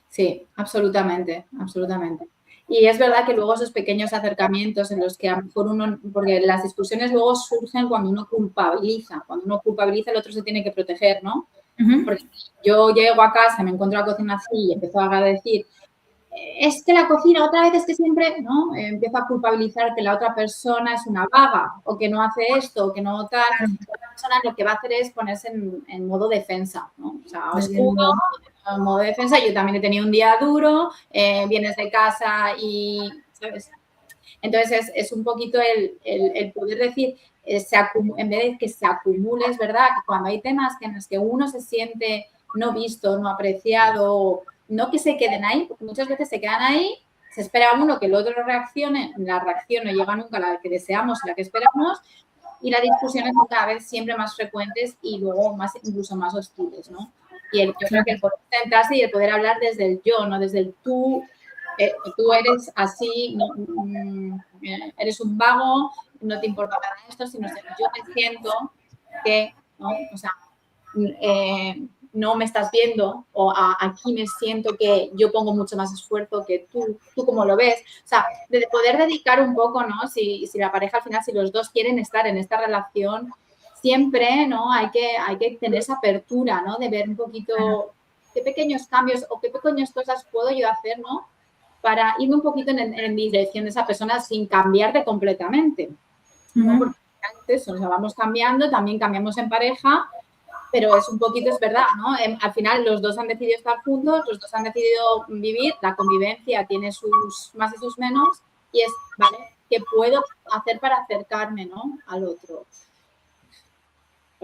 Sí, absolutamente, absolutamente. Y es verdad que luego esos pequeños acercamientos en los que a lo mejor uno, porque las discusiones luego surgen cuando uno culpabiliza, el otro se tiene que proteger, ¿no? Porque yo llego a casa, me encuentro la cocina así y empiezo a decir, es que la cocina otra vez es que siempre, ¿no? Empiezo a culpabilizar que la otra persona es una vaga o que no hace esto o que no tal. La otra persona lo que va a hacer es ponerse en modo defensa, ¿no? O sea, oscuro, en modo defensa. Yo también he tenido un día duro, vienes de casa y, ¿sabes? Entonces, es un poquito el poder decir, en vez de que se acumule, es verdad que cuando hay temas en los que uno se siente no visto, no apreciado, no que se queden ahí, porque muchas veces se quedan ahí, se espera uno que el otro reaccione, la reacción no llega nunca a la que deseamos, la que esperamos, y las discusiones son cada vez siempre más frecuentes y luego incluso más hostiles, ¿no? Y yo creo que el poder sentarse y el poder hablar desde el yo, no desde el tú. Tú eres así, no, eres un vago, no te importa nada esto, sino que yo me siento que, ¿no? O sea, no me estás viendo o aquí me siento que yo pongo mucho más esfuerzo que tú como lo ves. O sea, de poder dedicar un poco, ¿no? Si la pareja al final, si los dos quieren estar en esta relación, siempre, ¿no? Hay que tener esa apertura, ¿no? De ver un poquito qué pequeños cambios o qué pequeñas cosas puedo yo hacer, ¿no? Para irme un poquito en dirección de esa persona sin cambiarte completamente. ¿No? Porque antes, o sea, vamos cambiando, también cambiamos en pareja, pero es un poquito, es verdad, ¿no? Al final los dos han decidido estar juntos, los dos han decidido vivir, la convivencia tiene sus más y sus menos, y es, ¿vale? ¿Qué puedo hacer para acercarme, ¿no? Al otro?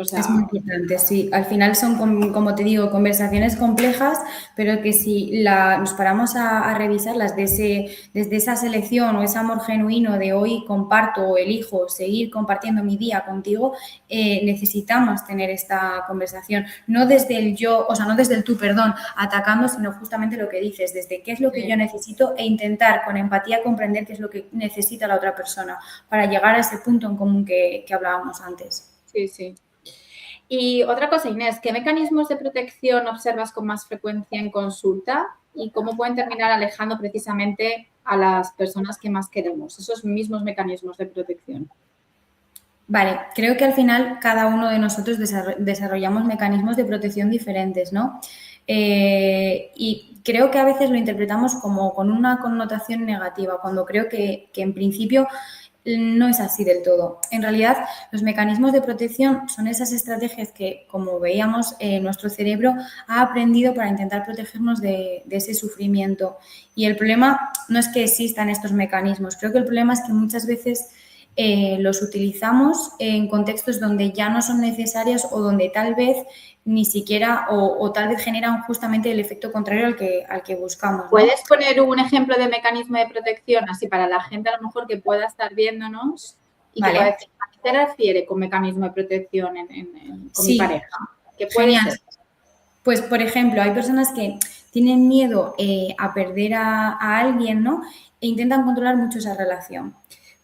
O sea, es muy importante, sí. Al final son, como te digo, conversaciones complejas, pero que si nos paramos a revisarlas desde esa selección o ese amor genuino de hoy comparto o elijo seguir compartiendo mi día contigo, necesitamos tener esta conversación. No desde el yo, o sea, no desde el tú, perdón, atacando, sino justamente lo que dices, desde qué es lo que yo necesito e intentar con empatía comprender qué es lo que necesita la otra persona para llegar a ese punto en común que hablábamos antes. Sí, sí. Y otra cosa, Inés, ¿qué mecanismos de protección observas con más frecuencia en consulta y cómo pueden terminar alejando precisamente a las personas que más queremos, esos mismos mecanismos de protección? Vale, creo que al final cada uno de nosotros desarrollamos mecanismos de protección diferentes, ¿no? Y creo que a veces lo interpretamos como con una connotación negativa, cuando creo que en principio no es así del todo. En realidad, los mecanismos de protección son esas estrategias que, como veíamos, nuestro cerebro ha aprendido para intentar protegernos de ese sufrimiento. Y el problema no es que existan estos mecanismos, creo que el problema es que muchas veces los utilizamos en contextos donde ya no son necesarios o donde tal vez ni siquiera o tal vez generan justamente el efecto contrario al que buscamos, ¿no? ¿Puedes poner un ejemplo de mecanismo de protección así para la gente a lo mejor que pueda estar viéndonos y que pueda decir, ¿a qué te refiere con mecanismo de protección con mi pareja? ¿Qué puede ser? Pues, por ejemplo, hay personas que tienen miedo a perder a alguien, ¿no? E intentan controlar mucho esa relación.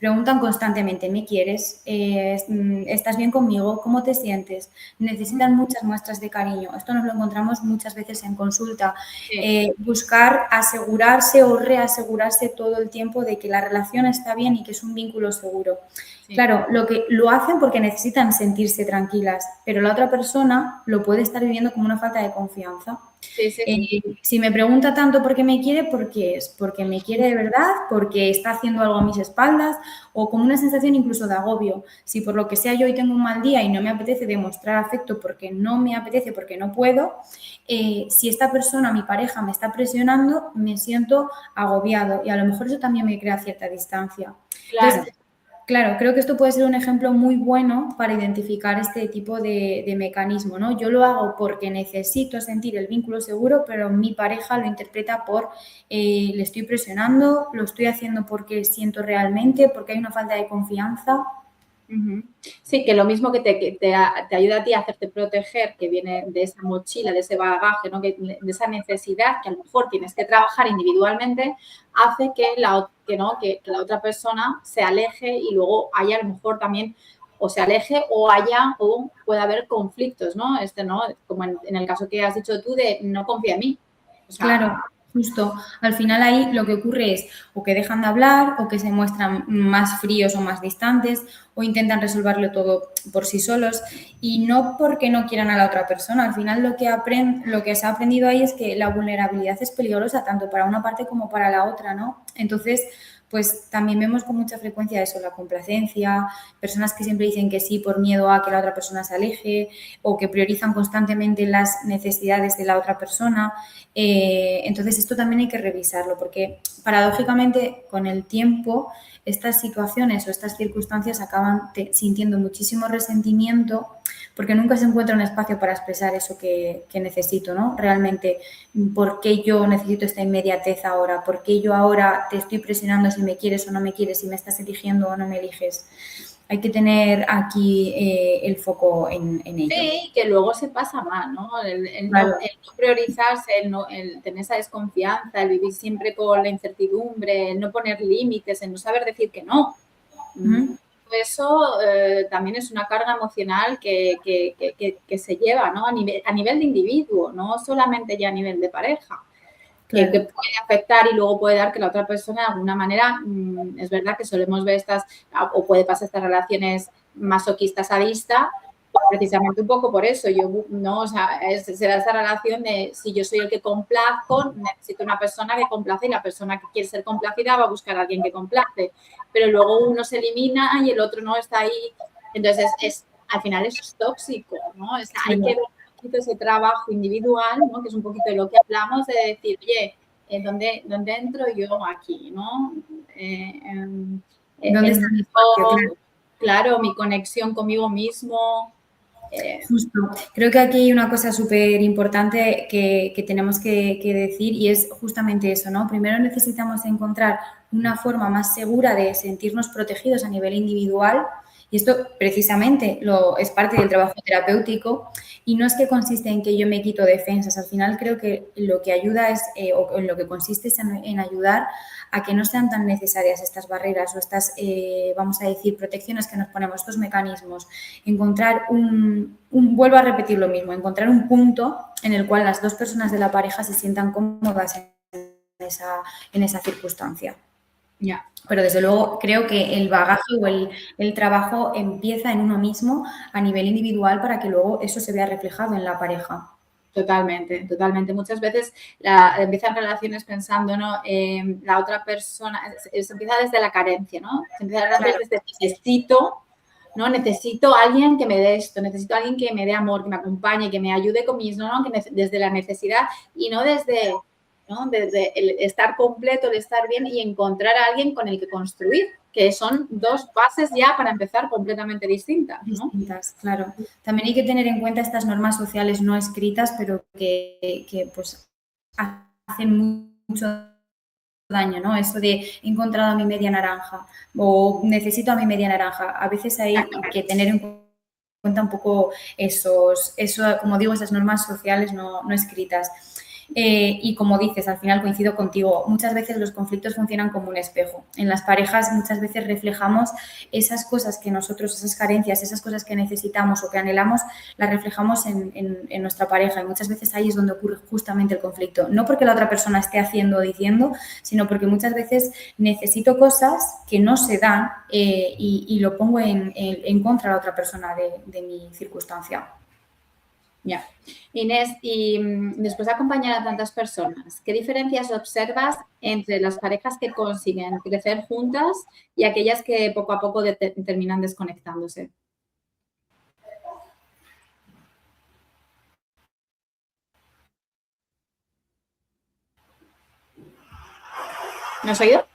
preguntan constantemente, ¿me quieres? ¿Estás bien conmigo? ¿Cómo te sientes? Necesitan muchas muestras de cariño. Esto nos lo encontramos muchas veces en consulta. Sí. Buscar asegurarse o reasegurarse todo el tiempo de que la relación está bien y que es un vínculo seguro. Sí. Claro, lo hacen porque necesitan sentirse tranquilas, pero la otra persona lo puede estar viviendo como una falta de confianza. Sí, sí, sí. Si me pregunta tanto por qué me quiere, ¿por qué es? ¿Porque me quiere de verdad? ¿Porque está haciendo algo a mis espaldas? O como una sensación incluso de agobio. Si por lo que sea yo hoy tengo un mal día y no me apetece demostrar afecto porque no me apetece, porque no puedo, si esta persona, mi pareja, me está presionando, me siento agobiado y a lo mejor eso también me crea cierta distancia. Claro. Entonces, claro, creo que esto puede ser un ejemplo muy bueno para identificar este tipo de mecanismo, ¿no? Yo lo hago porque necesito sentir el vínculo seguro, pero mi pareja lo interpreta por le estoy presionando, lo estoy haciendo porque siento realmente, porque hay una falta de confianza. Sí, que lo mismo que te ayuda a ti a hacerte proteger, que viene de esa mochila, de ese bagaje, ¿no? De esa necesidad que a lo mejor tienes que trabajar individualmente, hace que la otra persona se aleje y luego haya a lo mejor también o se aleje o pueda haber conflictos, ¿no? ¿No? Como en el caso que has dicho tú de no confía en mí. O sea, Claro, justo. Al final ahí lo que ocurre es o que dejan de hablar o que se muestran más fríos o más distantes o intentan resolverlo todo por sí solos y no porque no quieran a la otra persona. Al final lo que se ha aprendido ahí es que la vulnerabilidad es peligrosa tanto para una parte como para la otra, ¿no? Entonces, pues también vemos con mucha frecuencia eso, la complacencia, personas que siempre dicen que sí por miedo a que la otra persona se aleje o que priorizan constantemente las necesidades de la otra persona. Entonces, esto también hay que revisarlo porque paradójicamente con el tiempo estas situaciones o estas circunstancias acaban sintiendo muchísimo resentimiento porque nunca se encuentra un espacio para expresar eso que necesito, ¿no? Realmente, ¿por qué yo necesito esta inmediatez ahora? ¿Por qué yo ahora te estoy presionando si me quieres o no me quieres, si me estás eligiendo o no me eliges? Hay que tener aquí el foco en ello. sí, que luego se pasa mal, ¿no? Claro. El no priorizarse, el tener esa desconfianza, el vivir siempre con la incertidumbre, el no poner límites, el no saber decir que no. Eso también es una carga emocional que se lleva, ¿no? A nivel de individuo, no solamente ya a nivel de pareja. Claro. Que puede afectar y luego puede dar que la otra persona de alguna manera, es verdad que solemos ver o puede pasar estas relaciones masoquistas a vista, precisamente un poco por eso, no, o sea, se da esa relación de si yo soy el que complazco, necesito una persona que complace y la persona que quiere ser complacida va a buscar a alguien que complace, pero luego uno se elimina y el otro no está ahí, entonces al final eso es tóxico, ¿no? O sea, hay que ver ese trabajo individual, ¿no? Que es un poquito de lo que hablamos, de decir, oye, ¿dónde entro yo aquí, no? ¿Dónde está mi espacio? Claro, mi conexión conmigo mismo. Justo. Creo que aquí hay una cosa súper importante que tenemos que decir y es justamente eso, ¿no? Primero necesitamos encontrar una forma más segura de sentirnos protegidos a nivel individual y esto precisamente es parte del trabajo terapéutico y no es que consiste en que yo me quito defensas, al final creo que lo que ayuda o en lo que consiste es en ayudar a que no sean tan necesarias estas barreras o estas, vamos a decir, protecciones que nos ponemos, estos mecanismos. Encontrar vuelvo a repetir lo mismo, encontrar un punto en el cual las dos personas de la pareja se sientan cómodas en esa circunstancia. Ya. Pero desde luego creo que el bagaje o el trabajo empieza en uno mismo a nivel individual para que luego eso se vea reflejado en la pareja. Totalmente, totalmente. Muchas veces empiezan relaciones pensando, ¿no? La otra persona, se empieza desde la carencia, ¿no? Se empieza desde necesito, ¿no? Necesito a alguien que me dé esto, necesito a alguien que me dé amor, que me acompañe, que me ayude con mis, ¿no? Desde la necesidad y no desde, ¿no? Desde el estar completo, el estar bien y encontrar a alguien con el que construir, que son dos bases ya para empezar completamente distintas, ¿no? Distintas, claro. También hay que tener en cuenta estas normas sociales no escritas, pero que pues hacen mucho daño, ¿no? Eso de he encontrado a mi media naranja o necesito a mi media naranja. A veces hay que tener en cuenta un poco como digo, esas normas sociales no escritas. Y como dices, al final coincido contigo, muchas veces los conflictos funcionan como un espejo. En las parejas muchas veces reflejamos esas cosas que nosotros, esas carencias, esas cosas que necesitamos o que anhelamos, las reflejamos en nuestra pareja y muchas veces ahí es donde ocurre justamente el conflicto. No porque la otra persona esté haciendo o diciendo, sino porque muchas veces necesito cosas que no se dan y lo pongo en contra de la otra persona de mi circunstancia. Ya. Inés, y después de acompañar a tantas personas, ¿qué diferencias observas entre las parejas que consiguen crecer juntas y aquellas que poco a poco terminan desconectándose? ¿Me has oído?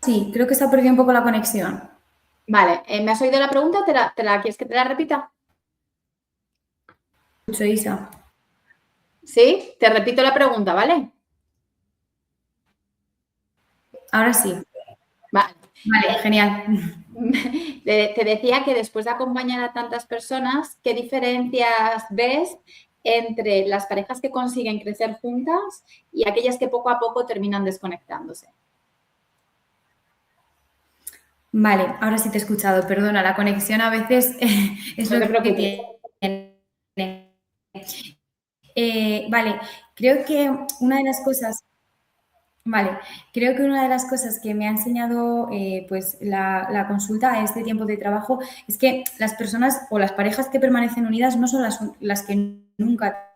Sí, creo que se ha perdido un poco la conexión. Vale, ¿me has oído la pregunta? ¿Quieres que te la repita? Mucho, Isa. Sí, te repito la pregunta, ¿vale? Ahora sí. Vale. Vale, genial. Te decía que después de acompañar a tantas personas, ¿qué diferencias ves entre las parejas que consiguen crecer juntas y aquellas que poco a poco terminan desconectándose? Vale, ahora sí te he escuchado. Perdona, la conexión a veces es No lo te que preocupes. tiene. Vale, creo que una de las cosas, vale, creo que una de las cosas que me ha enseñado pues la consulta a este tiempo de trabajo es que las personas o las parejas que permanecen unidas no son las que nunca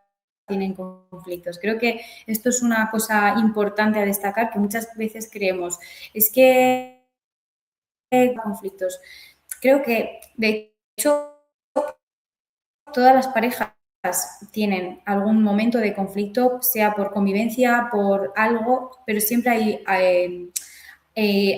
tienen conflictos. Creo que esto es una cosa importante a destacar que muchas veces creemos. Es que conflictos. Creo que, de hecho, todas las parejas tienen algún momento de conflicto, sea por convivencia, por algo, pero siempre hay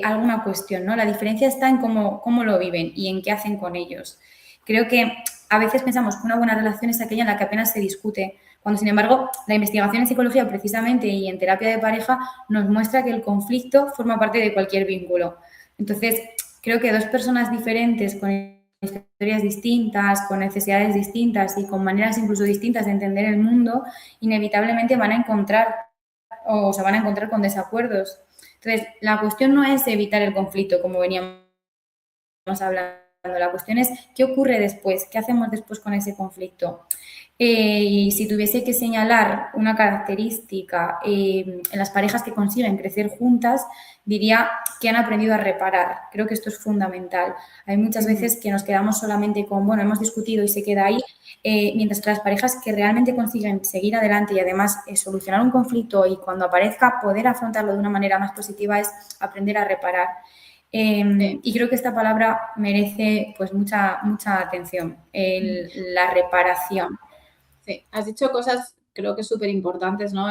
alguna cuestión, ¿no? La diferencia está en cómo lo viven y en qué hacen con ellos. Creo que a veces pensamos que una buena relación es aquella en la que apenas se discute, cuando sin embargo la investigación en psicología precisamente y en terapia de pareja nos muestra que el conflicto forma parte de cualquier vínculo. Entonces, creo que dos personas diferentes con historias distintas, con necesidades distintas y con maneras incluso distintas de entender el mundo, inevitablemente van a encontrar o se van a encontrar con desacuerdos. Entonces, la cuestión no es evitar el conflicto, como veníamos hablando, la cuestión es qué ocurre después, qué hacemos después con ese conflicto. Y si tuviese que señalar una característica en las parejas que consiguen crecer juntas, diría que han aprendido a reparar. Creo que esto es fundamental. Hay muchas veces que nos quedamos solamente con, bueno, hemos discutido y se queda ahí, mientras que las parejas que realmente consiguen seguir adelante y además solucionar un conflicto y cuando aparezca poder afrontarlo de una manera más positiva es aprender a reparar. Y creo que esta palabra merece pues mucha atención, la reparación. Sí, has dicho cosas creo que súper importantes, ¿no?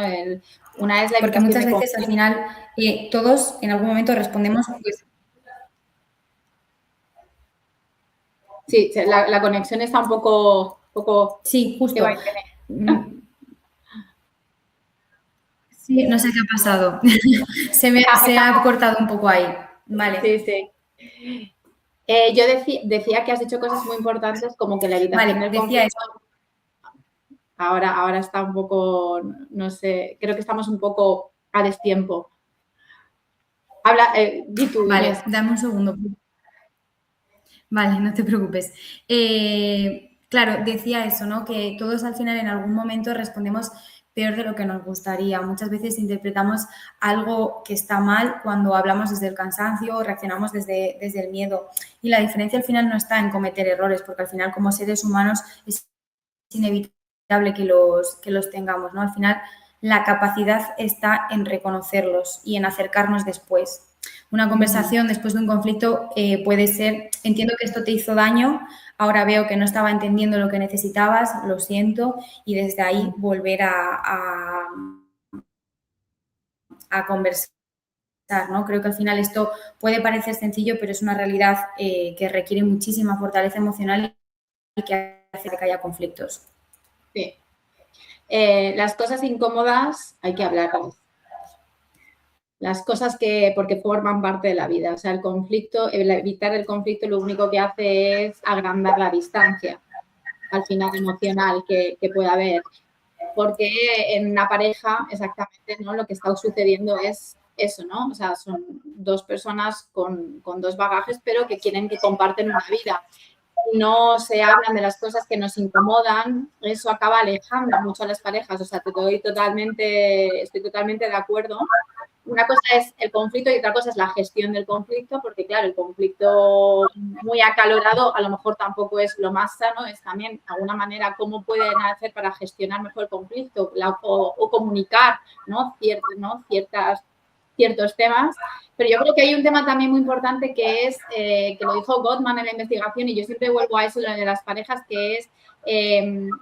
Una es la Porque evitación muchas de veces al conflictos. final todos en algún momento respondemos pues, Sí, la conexión está un poco sí, que va justo. y viene. Sí, no sé qué ha pasado. Se ha cortado un poco ahí. Vale. Sí, sí. Yo decía que has dicho cosas muy importantes como que la evitación Vale, del decía conflicto eso. ahora está un poco, no sé, creo que estamos un poco a destiempo. Habla, di tú, Vale, Inés. dame un segundo. Vale, no te preocupes. Claro, decía eso, ¿no? Que todos al final en algún momento respondemos peor de lo que nos gustaría. Muchas veces interpretamos algo que está mal cuando hablamos desde el cansancio o reaccionamos desde el miedo. Y la diferencia al final no está en cometer errores, porque al final como seres humanos es inevitable que los tengamos, ¿no? Al final la capacidad está en reconocerlos y en acercarnos después. Una conversación después de un conflicto puede ser, entiendo que esto te hizo daño, ahora veo que no estaba entendiendo lo que necesitabas, lo siento, y desde ahí volver a conversar, ¿no? Creo que al final esto puede parecer sencillo, pero es una realidad que requiere muchísima fortaleza emocional y que hace que haya conflictos. Sí. Las cosas incómodas hay que hablarlas. Las cosas porque forman parte de la vida. O sea, el conflicto, evitar el conflicto lo único que hace es agrandar la distancia. al final emocional que pueda haber. Porque en una pareja, exactamente, ¿no? Lo que está sucediendo es eso, ¿no? O sea, son dos personas con dos bagajes, pero que quieren que comparten una vida. No se hablan de las cosas que nos incomodan, eso acaba alejando mucho a las parejas. O sea, estoy totalmente de acuerdo. Una cosa es el conflicto y otra cosa es la gestión del conflicto, porque claro, el conflicto muy acalorado a lo mejor tampoco es lo más sano, es también de alguna manera cómo pueden hacer para gestionar mejor el conflicto o comunicar, ¿no? Ciertos temas. Pero yo creo que hay un tema también muy importante que es, que lo dijo Gottman en la investigación, y yo siempre vuelvo a eso de las parejas, que es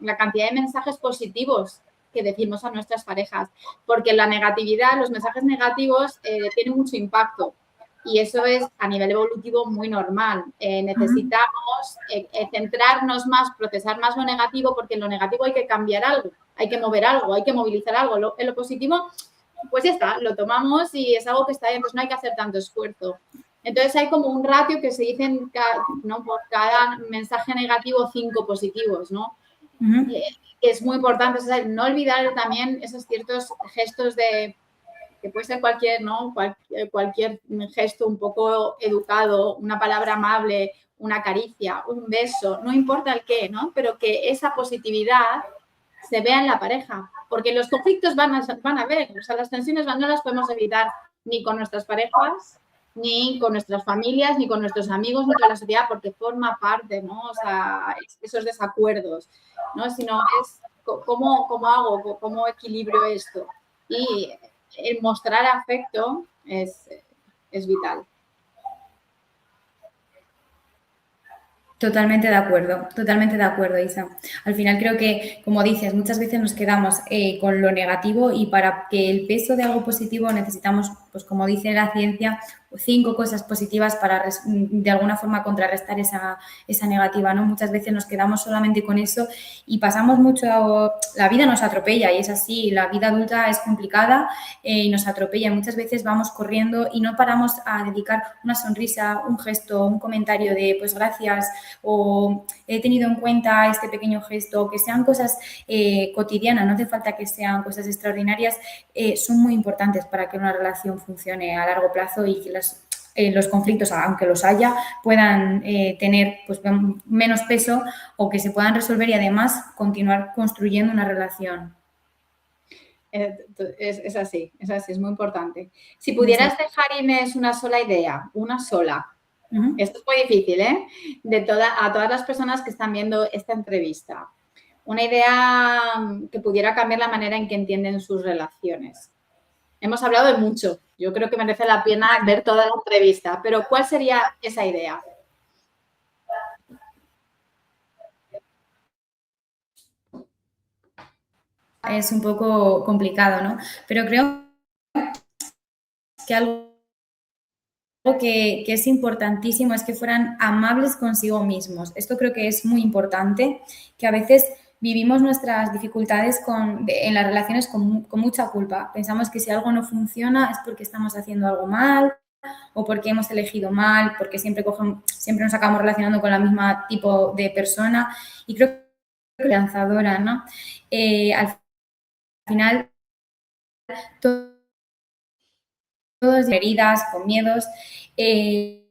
la cantidad de mensajes positivos que decimos a nuestras parejas, porque la negatividad, los mensajes negativos tienen mucho impacto y eso es a nivel evolutivo muy normal. Necesitamos centrarnos más, procesar más lo negativo, porque en lo negativo hay que cambiar algo, hay que mover algo, hay que movilizar algo. En lo positivo, pues ya está, lo tomamos y es algo que está bien, pues no hay que hacer tanto esfuerzo. Entonces hay como un ratio que se dicen, ¿no? Por cada mensaje negativo, 5 positivos, ¿no? Es muy importante, o sea, no olvidar también esos ciertos gestos de, que puede ser cualquier, ¿no? Cualquier gesto un poco educado, una palabra amable, una caricia, un beso, no importa el qué, ¿no? Pero que esa positividad se vea en la pareja, porque los conflictos van a ver, o sea, las tensiones no las podemos evitar ni con nuestras parejas, ni con nuestras familias, ni con nuestros amigos, ni con la sociedad, porque forma parte, ¿no? O sea, esos desacuerdos, ¿no? Sino es cómo hago, cómo equilibrio esto. Y el mostrar afecto es vital. Totalmente de acuerdo, Isa. Al final creo que, como dices, muchas veces nos quedamos con lo negativo y para que el peso de algo positivo necesitamos, pues como dice la ciencia, 5 cosas positivas para de alguna forma contrarrestar esa negativa, ¿no? Muchas veces nos quedamos solamente con eso y pasamos mucho, la vida nos atropella y es así, la vida adulta es complicada y nos atropella. Muchas veces vamos corriendo y no paramos a dedicar una sonrisa, un gesto, un comentario de pues gracias, o he tenido en cuenta este pequeño gesto, que sean cosas cotidianas, no hace falta que sean cosas extraordinarias, son muy importantes para que una relación funcione a largo plazo y que los conflictos, aunque los haya, puedan tener pues, menos peso o que se puedan resolver y además continuar construyendo una relación. Es así, es muy importante. Si pudieras dejar, Inés, una sola idea, una sola, esto es muy difícil, ¿eh? A todas las personas que están viendo esta entrevista, una idea que pudiera cambiar la manera en que entienden sus relaciones. Hemos hablado de mucho, yo creo que merece la pena ver toda la entrevista, pero ¿cuál sería esa idea? Es un poco complicado, ¿no? Pero creo que algo que es importantísimo es que fueran amables consigo mismos. Esto creo que es muy importante, que a veces vivimos nuestras dificultades en las relaciones con mucha culpa. Pensamos que si algo no funciona es porque estamos haciendo algo mal o porque hemos elegido mal, porque siempre nos acabamos relacionando con la misma tipo de persona. Y creo que es lanzadora, ¿no? Al final, todos heridas, con miedos. Y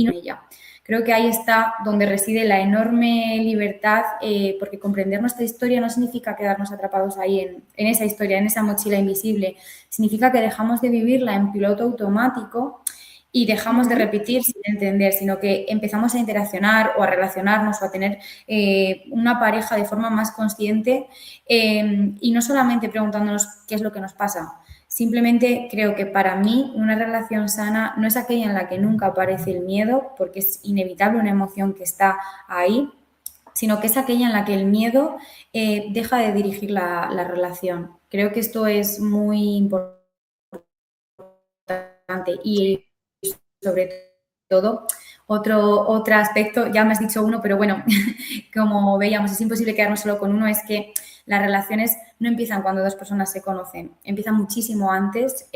no ella. Creo que ahí está donde reside la enorme libertad, porque comprender nuestra historia no significa quedarnos atrapados ahí en esa historia, en esa mochila invisible. Significa que dejamos de vivirla en piloto automático y dejamos de repetir sin entender, sino que empezamos a interaccionar o a relacionarnos o a tener una pareja de forma más consciente y no solamente preguntándonos qué es lo que nos pasa. Simplemente creo que para mí una relación sana no es aquella en la que nunca aparece el miedo, porque es inevitable una emoción que está ahí, sino que es aquella en la que el miedo deja de dirigir la relación. Creo que esto es muy importante y sobre todo otro aspecto, ya me has dicho uno, pero bueno, como veíamos, es imposible quedarnos solo con uno, es que las relaciones no empiezan cuando dos personas se conocen, empiezan muchísimo antes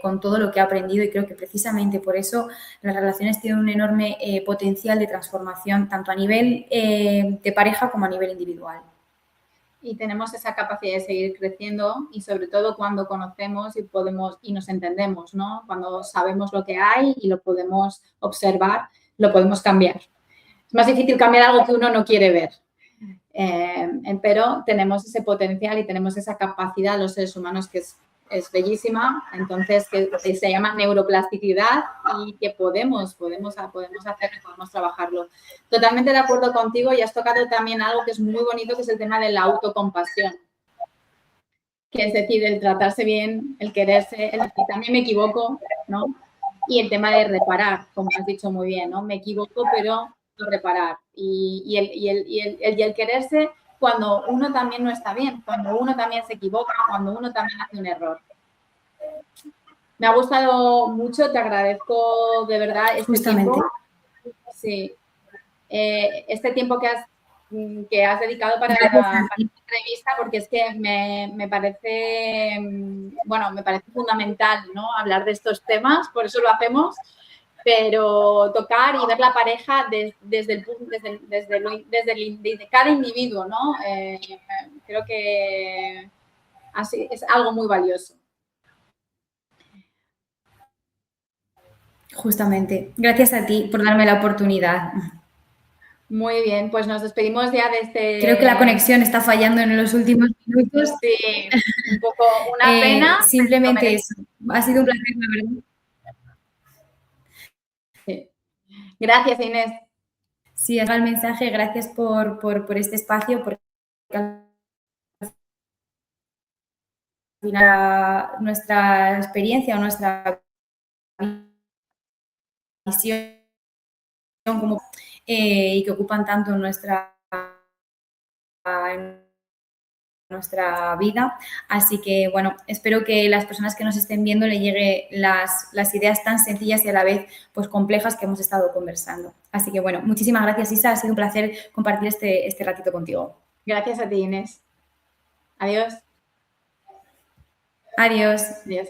con todo lo que he aprendido y creo que precisamente por eso las relaciones tienen un enorme potencial de transformación tanto a nivel de pareja como a nivel individual. Y tenemos esa capacidad de seguir creciendo y sobre todo cuando conocemos y podemos y nos entendemos, ¿no? Cuando sabemos lo que hay y lo podemos observar, lo podemos cambiar. Es más difícil cambiar algo que uno no quiere ver. Pero tenemos ese potencial y tenemos esa capacidad los seres humanos que es bellísima, entonces que se llama neuroplasticidad y que podemos hacerlo, podemos trabajarlo. Totalmente de acuerdo contigo y has tocado también algo que es muy bonito, que es el tema de la autocompasión, que es decir, el tratarse bien, el quererse, el decir, también me equivoco, ¿no? Y el tema de reparar, como has dicho muy bien, ¿no? Me equivoco, pero reparar. Y el quererse cuando uno también no está bien, cuando uno también se equivoca, cuando uno también hace un error. Me ha gustado mucho, te agradezco de verdad este tiempo. Sí. Este tiempo que has dedicado para esta entrevista, porque es que me parece, bueno, me parece fundamental, ¿no? Hablar de estos temas, por eso lo hacemos, pero tocar y ver la pareja desde cada individuo, ¿no? Creo que así es algo muy valioso. Justamente. Gracias a ti por darme la oportunidad. Muy bien, pues nos despedimos ya de este... Creo que la conexión está fallando en los últimos minutos. Sí, un poco una pena. Simplemente eso. Ha sido un placer, la verdad. Sí. Gracias, Inés. Sí, es el mensaje. Gracias por este espacio, porque al final nuestra experiencia o nuestra visión como, y que ocupan tanto en nuestra vida. Así que, bueno, espero que las personas que nos estén viendo le llegue las ideas tan sencillas y a la vez pues complejas que hemos estado conversando. Así que, bueno, muchísimas gracias, Isa. Ha sido un placer compartir este ratito contigo. Gracias a ti, Inés. Adiós. Adiós. Adiós.